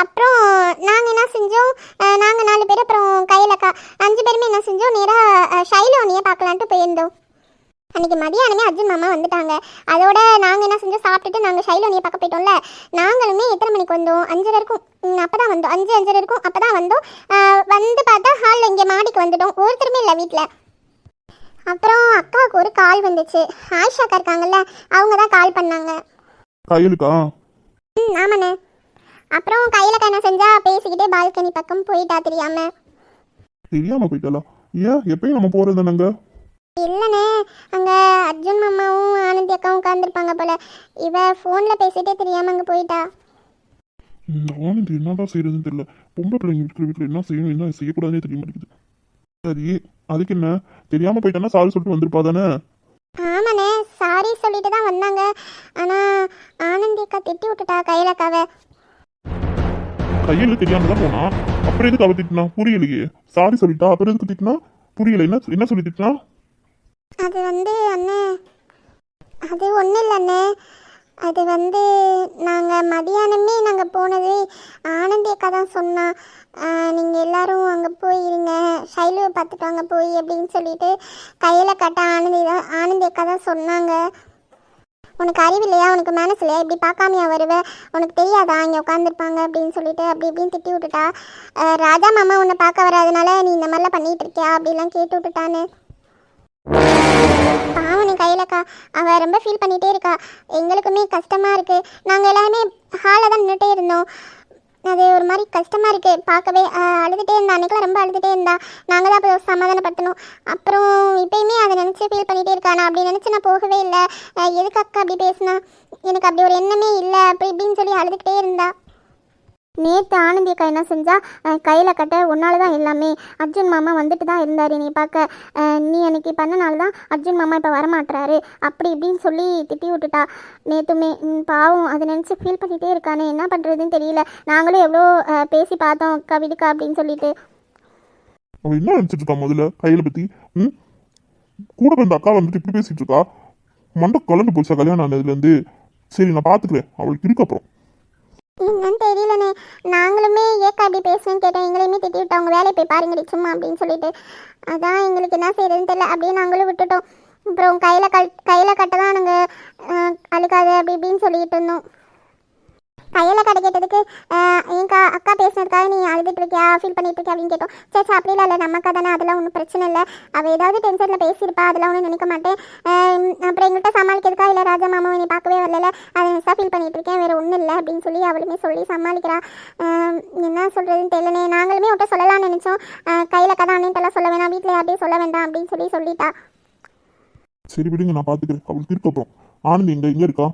அப்புறம் நாங்கள் என்ன செஞ்சோம், நாங்கள் 4 பேர் அப்புறம் கையிலக்கா 5 பேருமே என்ன செஞ்சோம், நேராக ஷைலோனியை பார்க்கலான்ட்டு போயிருந்தோம். அன்னைக்கு மதியானமே அர்ஜுன் மாமா வந்துட்டாங்க. அதோட நாங்கள் என்ன செஞ்சோம், சாப்பிட்டுட்டு நாங்கள் ஷைலோனியை பார்க்க போயிட்டோம்ல. நாங்களுமே எத்தனை மணிக்கு வந்தோம், 5:30 இருக்கும். அப்போ தான் வந்தோம், 5:30 இருக்கும். அப்போ தான் வந்தோம். வந்து பார்த்தா ஹாலில் இங்கே மாடிக்கு வந்துட்டோம். ஒருத்தருமே இல்லை வீட்டில். அப்புறம் அக்காவுக்கு ஒரு கால் வந்துச்சு. ஆயிஷாக்கா இருக்காங்கல்ல, அவங்க தான் கால் பண்ணாங்க. கையலுக்கா? ஆமாண்ணே. அப்புறம் கையில் என்ன செஞ்சா பேசிக்கிட்டே பால்கனி பக்கம் போயிட்டா தெரியாம போயிட்டாளா? ஏன் எப்பயும் நம்ம போறது நாங்க? இல்லைண்ணே, அங்கே அர்ஜுன் மாமாவும் ஆனந்தி அக்காவும் உட்காந்துருப்பாங்க போல. இவ ஃபோனில் பேசிட்டே தெரியாமல் அங்கே போயிட்டா. ஆனந்தி என்னதான் செய்யறதுன்னு தெரியல. பொம்பளை பிள்ளைங்க இருக்கிற வீட்டில் என்ன செய்யணும் என்ன செய்யக்கூடாதுன்னே தெரிய மாட்டேங்குது. சரி, அதுக்கு என்ன, தெரியாம போயிட்டானா சாரி சொல்லிட்டு வந்திருப்பா தானே? ஆமாண்ணே, சாரி சொல்லிட்டு தான் வந்தாங்க. ஆனால் ஆனந்தி அக்கா திட்டி விட்டுட்டா கையில் அக்காவை. கையில தெரியாம தான் போனா, அப்புறம் எதுக்கு அவ திட்டினா? புரியலையே. சாரி சொல்லிட்டா, அப்புறம் எதுக்கு திட்டினா? புரியல. என்ன சொல்லி திட்டினா? அது அண்ணே, அது ஒன்றும் இல்லை அண்ணே. அது நாங்கள் மதியானமே நாங்கள் போனது ஆனந்தி அக்கா தான் சொன்னா. நீங்கள் எல்லாரும் அங்கே போயிருங்க, ஷைலுவை பார்த்துட்டு அங்கே போய் அப்படின்னு சொல்லிட்டு கையில் கட்ட ஆனந்தி அக்கா தான் சொன்னாங்க. உனக்கு அறிவு இல்லையா, உனக்கு மனசு இல்லையா, இப்படி பார்க்காமையா வருவேன், உனக்கு தெரியாதா இங்கே உட்காந்துருப்பாங்க அப்படின்னு சொல்லிட்டு அப்படி இப்படின்னு திட்டி விட்டுட்டா. ராஜா மாமா உன்னை பார்க்க வராதனால நீ இந்த மாதிரிலாம் பண்ணிகிட்டு இருக்கியா அப்படிலாம் கேட்டு விட்டுட்டான்னு. பாவனே கையிலக்கா, அவள் ரொம்ப ஃபீல் பண்ணிகிட்டே இருக்கா. எங்களுக்குமே கஷ்டமாக இருக்குது. நாங்கள் எல்லாருமே ஹாலில் தான் நின்றுட்டே இருந்தோம். அது ஒரு மாதிரி கஷ்டமாக இருக்குது பார்க்கவே. அழுதுகிட்டே இருந்தா, அன்றைக்கெலாம் ரொம்ப அழுதுகிட்டே இருந்தா. நாங்கள் தான் அப்போ சமாதானப்படுத்தணும். அப்புறம் இப்போயுமே அதை நினச்சி ஃபீல் பண்ணிகிட்டே இருக்கா. நான் அப்படி நினச்சி நான் போகவே இல்லை. எதுக்கு அக்கா அப்படி பேசுனா, எனக்கு அப்படி ஒரு எண்ணமே இல்லை அப்படி இப்படின்னு சொல்லி அழுதுகிட்டே இருந்தா. நேற்று ஆனந்தி அக்கா என்ன செஞ்சா, கையில் கட்ட ஒன்னால தான் எல்லாமே. அர்ஜுன் மாமா வந்துட்டு தான் இருந்தார் நீ பார்க்க. நீ அன்னைக்கு பண்ணனால தான் அர்ஜுன் மாமா இப்போ வரமாட்டுறாரு அப்படி இப்படின்னு சொல்லி திட்டி விட்டுட்டா. நேற்றுமே பாவம் அதை நினச்சி ஃபீல் பண்ணிகிட்டே இருக்கானே, என்ன பண்ணுறதுன்னு தெரியல. நாங்களும் எவ்வளோ பேசி பார்த்தோம் அக்கா விடுக்கா அப்படின்னு சொல்லிட்டு. அவன் என்ன நினச்சிட்டு இருக்கா முதல்ல கையில பற்றி? கூட வந்த அக்கா வந்துட்டு இப்படி பேசிட்டு இருக்கா. மண்டை கலந்து போச்சா கல்யாணம் ஆனதுலேருந்து? சரி, நான் பார்த்துக்கிறேன், அவளுக்கு இருக்கு அப்புறம். என்னன்னு தெரியலண்ணே, நாங்களுமே ஏக்கா அப்படி பேசுவேன்னு கேட்டோம். எங்களையுமே திட்டி விட்டோம், அவங்க வேலையை போய் பாருங்கடி சும்மா அப்படின்னு சொல்லிட்டு. அதான் எங்களுக்கு என்ன செய்யறதுன்னு தெரியல, அப்படியே நாங்களும் விட்டுட்டோம். அப்புறம் கையில் கட்ட தான் நாங்கள் அழுக்காது அப்படி இப்படின்னு சொல்லிட்டு இருந்தோம். கையில் கடை கேட்டதுக்கு என் அக்கா பேசினதுக்காக நீ அழுதுட்டு இருக்கியா, ஃபீல் பண்ணிட்டு இருக்கியா அப்படின்னு கேட்டோம். சரி அப்படிலாம் இல்லை, நம்ம அக்கா தானே, அதெல்லாம் ஒன்றும் பிரச்சனை இல்லை. அவள் ஏதாவது டென்ஷனில் பேசியிருப்பா, அதெல்லாம் ஒன்றும் நினைக்க மாட்டேன். அப்புறம் எங்கள்கிட்ட சமாளிக்கிறதுக்கா இல்லை ராஜா மாமா நீ பார்க்கவே வரல, அதை நினச்சா ஃபீல் பண்ணிட்டு இருக்கேன், வேறு ஒன்றும் இல்லை அப்படின்னு சொல்லி அவளுமே சொல்லி சமாளிக்கிறா. என்ன சொல்கிறதுன்னு தெரியலனே. நாங்களுமே விட்ட சொல்லலாம்னு நினச்சோம். கையில் கதை அண்ணன்ட்டெல்லாம் சொல்ல வேணாம், வீட்டில் அப்படியே சொல்ல வேண்டாம் அப்படின்னு சொல்லிட்டா. சரி விடுங்க, நான் பார்த்துக்கிறேன், அவளுக்கு இருக்கு அப்புறம். ஆனந்தி எங்கே இருக்கா?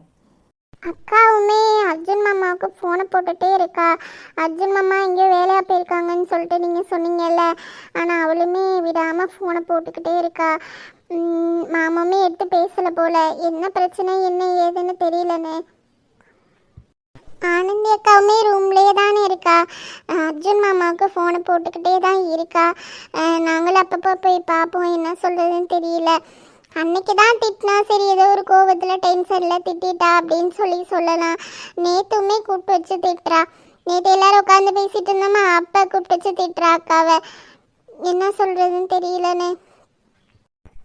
அக்காவுமே அர்ஜுன் மாமாவுக்கு ஃபோனை போட்டுகிட்டே இருக்கா. அர்ஜுன் மாமா எங்கேயோ வேலையாக போயிருக்காங்கன்னு சொல்லிட்டு நீங்கள் சொன்னீங்கல்ல, ஆனால் அவளுமே விடாமல் ஃபோனை போட்டுக்கிட்டே இருக்கா. மாமாவுமே எடுத்து பேசலை போல. என்ன பிரச்சனை என்ன ஏதுன்னு தெரியலண்ணே. ஆனந்தி அக்காவுமே ரூம்லேயே தானே இருக்கா. அர்ஜுன் மாமாவுக்கு ஃபோனை போட்டுக்கிட்டே தான் இருக்கா. நாங்களும் அப்பப்போ போய் பார்ப்போம், என்ன சொல்கிறதுன்னு தெரியல. அன்னைக்கு தான் திட்டினா, சரி ஏதோ ஒரு கோவத்தில் டென்ஷனில் திட்டா அப்படின்னு சொல்லலாம். நேற்றுமே கூப்பிட்டு வச்சு திட்டுறா. நேற்று எல்லாரும் உட்காந்து பேசிட்டு இருந்தோமா, அப்போ கூப்பிட்டு வச்சு திட்டுறா அக்காவை. என்ன சொல்கிறதுன்னு தெரியலண்ணே.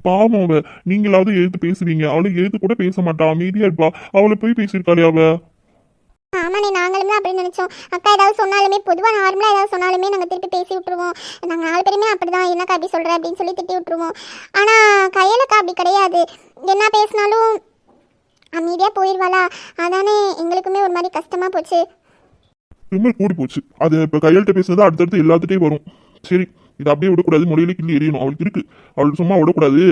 பாவம் அவ. நீங்களாவது எழுத்து பேசுவீங்க, அவளை எழுத்து கூட பேச மாட்டா, அமைதியா இருப்பா. அவளை போய் பேசியிருக்காளே அவ. ஆமாண்ணே, நாங்களும் தான் அப்படி நினச்சோம். அக்கா ஏதாவது சொன்னாலுமே, பொதுவாக நார்மலாக ஏதாவது சொன்னாலுமே நாங்கள் திருப்பி பேசி விட்டுருவோம். நாங்கள் 4 பேருமே அப்படி தான், என்னக்கா அப்படி சொல்கிற அப்படின்னு சொல்லி திட்டி விட்டுருவோம். ஆனால் கையலுக்கா அப்படி கிடையாது. என்ன பேசினாலும் அமைதியாக போயிடுவாளா. அதானே எங்களுக்குமே ஒரு மாதிரி கஷ்டமாக போச்சு. ரொம்ப கூடி போச்சு. அது இப்போ கையெழுத்து பேசுனது அடுத்தடுத்து எல்லாத்துட்டையும் வரும். சரி, இதை அப்படியே விடக்கூடாது, மொழியில கிள்ளி எறியணும். அவளுக்கு இருக்கு, அவளுக்கு சும்மா விடக்கூடாது.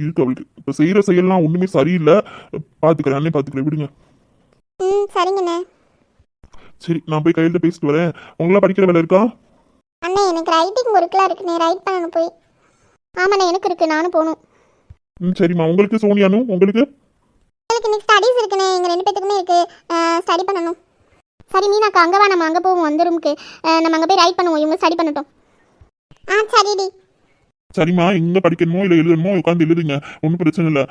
இருக்கு அவளுக்கு. இப்போ செய்கிற செயல்லாம் ஒன்றுமே சரியில்லை. பார்த்துக்கிறேன், அண்ணே பார்த்துக்கிறேன், விடுங்க. சரிங்கண்ணே. சரி, நான் போய் கையெழுத்து பேசிட்டு வரேன். உங்களா படிக்கிற வேலை இருக்கா? அண்ணே எனக்கு ரைட்டிங் ஒர்க்லாம் இருக்குண்ணே, ரைட் பண்ணணும் போய். ஆமாண்ணே எனக்கு இருக்குது, நானும் போகணும். சரிம்மா. உங்களுக்கு சோனியானு உங்களுக்கு? எனக்கு இன்னைக்கு ஸ்டடீஸ் இருக்குண்ணே, எங்கள் 2 பேத்துக்குமே இருக்குது, ஸ்டடி பண்ணணும். சரி மீனாக்கா, அங்கே வா, நம்ம அங்கே போவோம் அந்த ரூமுக்கு. நம்ம அங்கே போய் ரைட் பண்ணுவோம், இவங்க ஸ்டடி பண்ணட்டும். சரிடி. சரிம்மா, எங்கே படிக்கணுமோ இல்லை எழுதணுமோ உட்காந்து எழுதுங்க, ஒன்றும் பிரச்சனை இல்லை.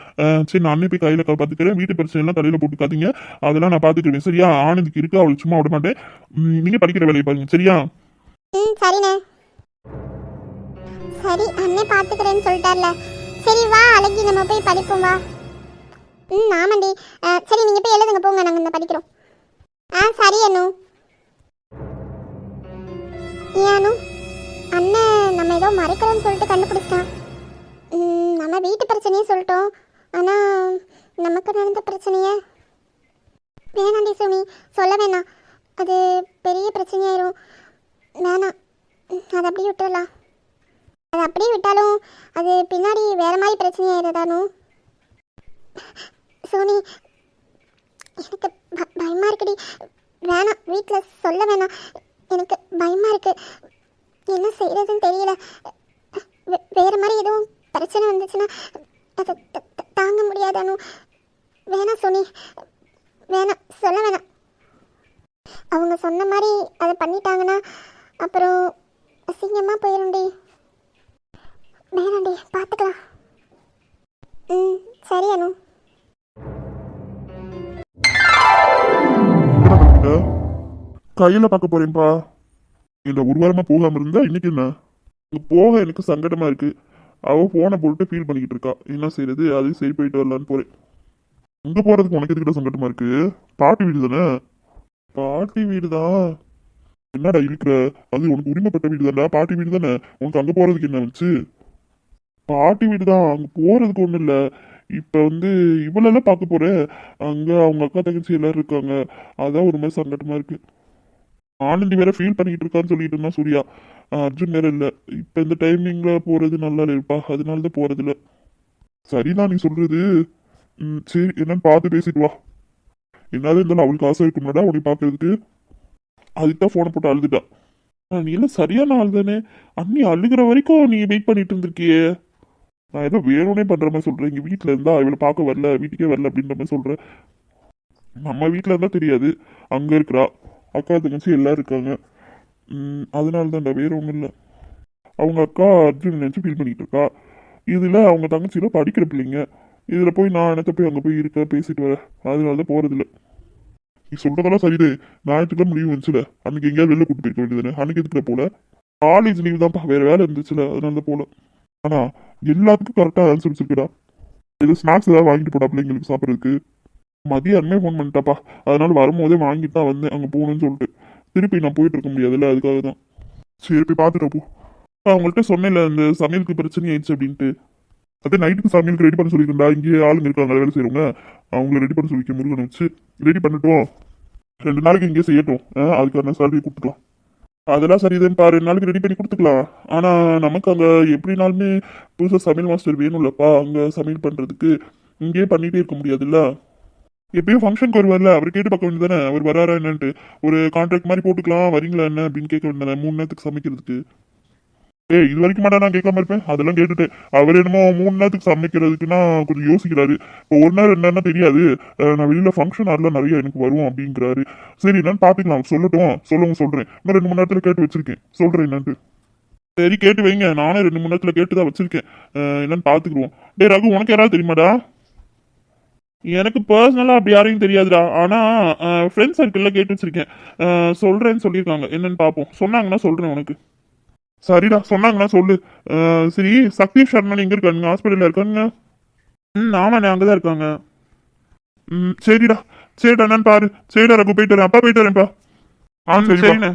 சரி, நான் போய் கையில் பார்த்துக்கிறேன். வீட்டு பிரச்சனை எல்லாம் தலையில் போட்டுக்காதீங்க, அதெல்லாம் நான் பார்த்துக்கிறேன். சரியா? ஆனந்துக்கு இருக்கு, அவளுக்கு சும்மா விட மாட்டேன். நீங்கள் படிக்கிற வேலையை பாருங்க, சரியா? சரிண்ணே. சரி, அண்ணே பார்த்துக்கிறேன்னு சொல்லிட்டார்ல, சரி வா அழகி, நம்ம போய் படிப்போம் வா. ஆமாண்டி. சரி நீங்கள் போய் எழுதுங்க, போங்க, நாங்கள் இந்த படிக்கிறோம். சரி அனு. ஏன் அனு, அண்ணன் நம்ம ஏதோ மறைக்கிறோன்னு சொல்லிட்டு கண்டுபிடிச்சிட்டான். நம்ம வீட்டு பிரச்சனையே சொல்லிட்டோம், ஆனால் நமக்கு நடந்த பிரச்சனையை வேணாண்டி சோனி, சொல்ல வேணாம். அது பெரிய பிரச்சனையாயிரும். வேணாம், அதை அப்படியே விட்டுடலாம். அதை அப்படியே விட்டாலும் அது பின்னாடி வேற மாதிரி பிரச்சனையாயிருதானு. சோனி, எனக்கு பயமாக இருக்குடி. வேணாம், வீட்டில் சொல்ல வேணாம். எனக்கு பயமாக இருக்கு, என்ன செய்யறதுன்னு தெரியல. வேற மாதிரி எதுவும் பிரச்சனை வந்துச்சுன்னா அதை தாங்க முடியாதானு. வேணாம் சோனி, வேணாம், சொல்ல வேணாம். அவங்க சொன்ன மாதிரி அதை பண்ணிட்டாங்கன்னா அப்புறம் அசிங்கமாக போயிடும்டி. வேணாண்டி, பார்த்துக்கலாம். சரி அனு. கையில பார்க்க போறேன்ப்பா. இந்த ஒரு வாரமா போகாம இருந்தா இன்னைக்கு என்ன இங்க போக எனக்கு சங்கடமா இருக்கு. அவ போனை போட்டு ஃபீல் பண்ணிக்கிட்டு இருக்கா. என்ன செய்யறது, அது சரி போயிட்டு வரலான்னு போறேன். அங்க போறதுக்கு உனக்கு எதுக்கிட்ட சங்கடமா இருக்கு? பாட்டி வீடு தானே. பாட்டி வீடு தான். என்னடா இருக்கிற, அது உனக்கு உரிமைப்பட்ட வீடு தானே, பாட்டி வீடு தானே. உனக்கு அங்க போறதுக்கு என்ன வச்சு? பாட்டி வீடு தான், அங்க போறதுக்கு ஒண்ணும் இல்ல. இப்ப இவளெல்லாம் பார்க்க போறேன். அங்க அவங்க அக்கா தங்கச்சி எல்லாரும் இருக்காங்க. அதான் ஒரு மாதிரி சங்கடமா இருக்கு. ஆனந்தி வேற ஃபீல் பண்ணிக்கிட்டு இருக்கான்னு சொல்லிட்டு இருந்தா சூர்யா. அர்ஜுன் வேற இல்ல. இப்ப இந்த டைமிங்ல போறது நல்லா இருப்பா, அதனாலதான் போறது இல்ல. சரிதான் நீ சொல்றது. சரி, என்னன்னு பார்த்து பேசிட்டு வா. என்னது இருந்தாலும் அவளுக்கு ஆசை இருக்கும்லடா உன்னை பாக்குறதுக்கு. அதுதான் போனை போட்டு அழுதுட்டா. நீ எல்லாம் சரியான ஆள் தானே. அண்ணி அழுகிற வரைக்கும் நீ வெயிட் பண்ணிட்டு இருந்திருக்கியே. நான் ஏதோ வேணும்னே பண்ற மாதிரி சொல்றேன். இங்க வீட்டுல இருந்தா இவளை பார்க்க வரல, வீட்டுக்கே வரல அப்படின்ற மாதிரி சொல்றேன். நம்ம வீட்டுல இருந்தா தெரியாது, அங்க இருக்கிறா. அக்கா தங்கச்சி எல்லாரும் இருக்காங்க. அதனால தான்டா, வேற ஒன்றும் இல்லை. அவங்க அக்கா அர்ஜுன் நினைச்சு ஃபீல் பண்ணிட்டு இருக்கா. இதுல அவங்க தங்கச்சியில படிக்கிற பிள்ளைங்க. இதுல போய் நான் என்னத்த போய் அங்க போய் இருக்க பேசிட்டு வர, அதனாலதான் போறதில்ல. நீ சொல்றதெல்லாம் சரிதே. ஞாயிற்றுக்கிழமை லீவ் வந்துச்சுல, அன்னைக்கு எங்கேயாவது வெளில கூட்டு போயிருக்க வேண்டியதானே. அன்னைக்கு எதுக்குல போல? காலேஜ் லீவ் தான்ப்பா, வேற வேலை இருந்துச்சுல, அதனால போல. ஆனா எல்லாத்துக்கும் கரெக்டா ஆன்சர் வச்சிருக்கா. இது ஸ்நாக்ஸ் ஏதாவது வாங்கிட்டு போடா பிள்ளைங்களுக்கு சாப்பிட்றதுக்கு. மதியானமே ஃபோன் பண்ணிட்டாப்பா. அதனால வரும்போதே வாங்கிட்டு தான் வந்தேன் அங்கே போகணும்னு சொல்லிட்டு. திருப்பி நான் போயிட்டு இருக்க முடியாதுல்ல, அதுக்காக தான். சரி போய் பார்த்துட்டா போ. அவங்கள்ட்ட சொன்னேன்ல இந்த சமையலுக்கு பிரச்சனை ஆயிடுச்சு அப்படின்ட்டு. அதே நைட்டுக்கு சமையலுக்கு ரெடி பண்ண சொல்லியிருந்தா. இங்கே ஆளுங்க இருக்காங்க வேலை செய்யறவங்க, அவங்கள ரெடி பண்ண சொல்லிக்க முருகனை வச்சு ரெடி பண்ணிட்டோம். 2 நாளைக்கு இங்கே செய்யட்டும், அதுக்கான சேலரி கொடுத்துக்கலாம். அதெல்லாம் சரிதான்ப்பா, 2 நாளைக்கு ரெடி பண்ணி கொடுத்துக்கலாம். ஆனா நமக்கு அங்க எப்படினாலுமே புதுசாக சமையல் மாஸ்டர் வேணும்லப்பா. அங்க சமையல் பண்றதுக்கு இங்கேயே பண்ணிட்டே இருக்க முடியாதுல்ல. எப்பயும் ஃபங்க்ஷனுக்கு வருவார்ல, அவர் கேட்டு பார்க்க வேண்டியதானே அவர் வராரா என்னன்ட்டு. ஒரு கான்ட்ராக்ட் மாதிரி போட்டுக்கலாம், வரீங்களா என்ன அப்படின்னு கேட்க வேண்டியதானே 3 நேரத்துக்கு சமைக்கிறதுக்கு. இது வரைக்கும் மாட்டா நான் கேட்காம இருப்பேன். அதெல்லாம் கேட்டுட்டு அவர் என்னமோ 3 நேரத்துக்கு சமைக்கிறதுக்குன்னா கொஞ்சம் யோசிக்கிறாரு. இப்போ 1 நேரம் 2 நேரம் தெரியாது, நான் வெளியில ஃபங்க்ஷன் அதெல்லாம் நிறைய எனக்கு வரும் அப்படிங்கிறாரு. சரி என்னன்னு பார்த்துக்கலாம், சொல்லவும் சொல்றேன். இன்னும் 2 3 நேரத்தில் கேட்டு வச்சிருக்கேன், சொல்றேன் என்னன்ட்டு. சரி கேட்டு வைங்க, நானே 2 3 நேரத்தில் கேட்டு தான் வச்சிருக்கேன். என்னன்னு பார்த்துக்குருவோம். டே ரகு, உனக்கு யாராவது தெரியுமாடா? எனக்கு பர்சனலாக அப்படி யாரையும் தெரியாதுடா. ஆனால் ஃப்ரெண்ட்ஸ் சர்க்கிளில் கேட்டு வச்சிருக்கேன். சொல்கிறேன்னு சொல்லியிருக்காங்க, என்னன்னு பார்ப்போம். சொன்னாங்கன்னா சொல்கிறேன் உனக்கு. சரிடா, சொன்னாங்கன்னா சொல்லு. சரி, சக்தி சர்மன் எங்கே இருக்காங்க? ஹாஸ்பிட்டலில் இருக்காங்க. ஆமாண்ணே, அங்கே தான் இருக்காங்க. சரிடா என்னன்னு பாரு. சரிடா ரகு, போயிட்டு வரேன். அப்பா போயிட்டு வரேன்ப்பா. சரிண்ணே.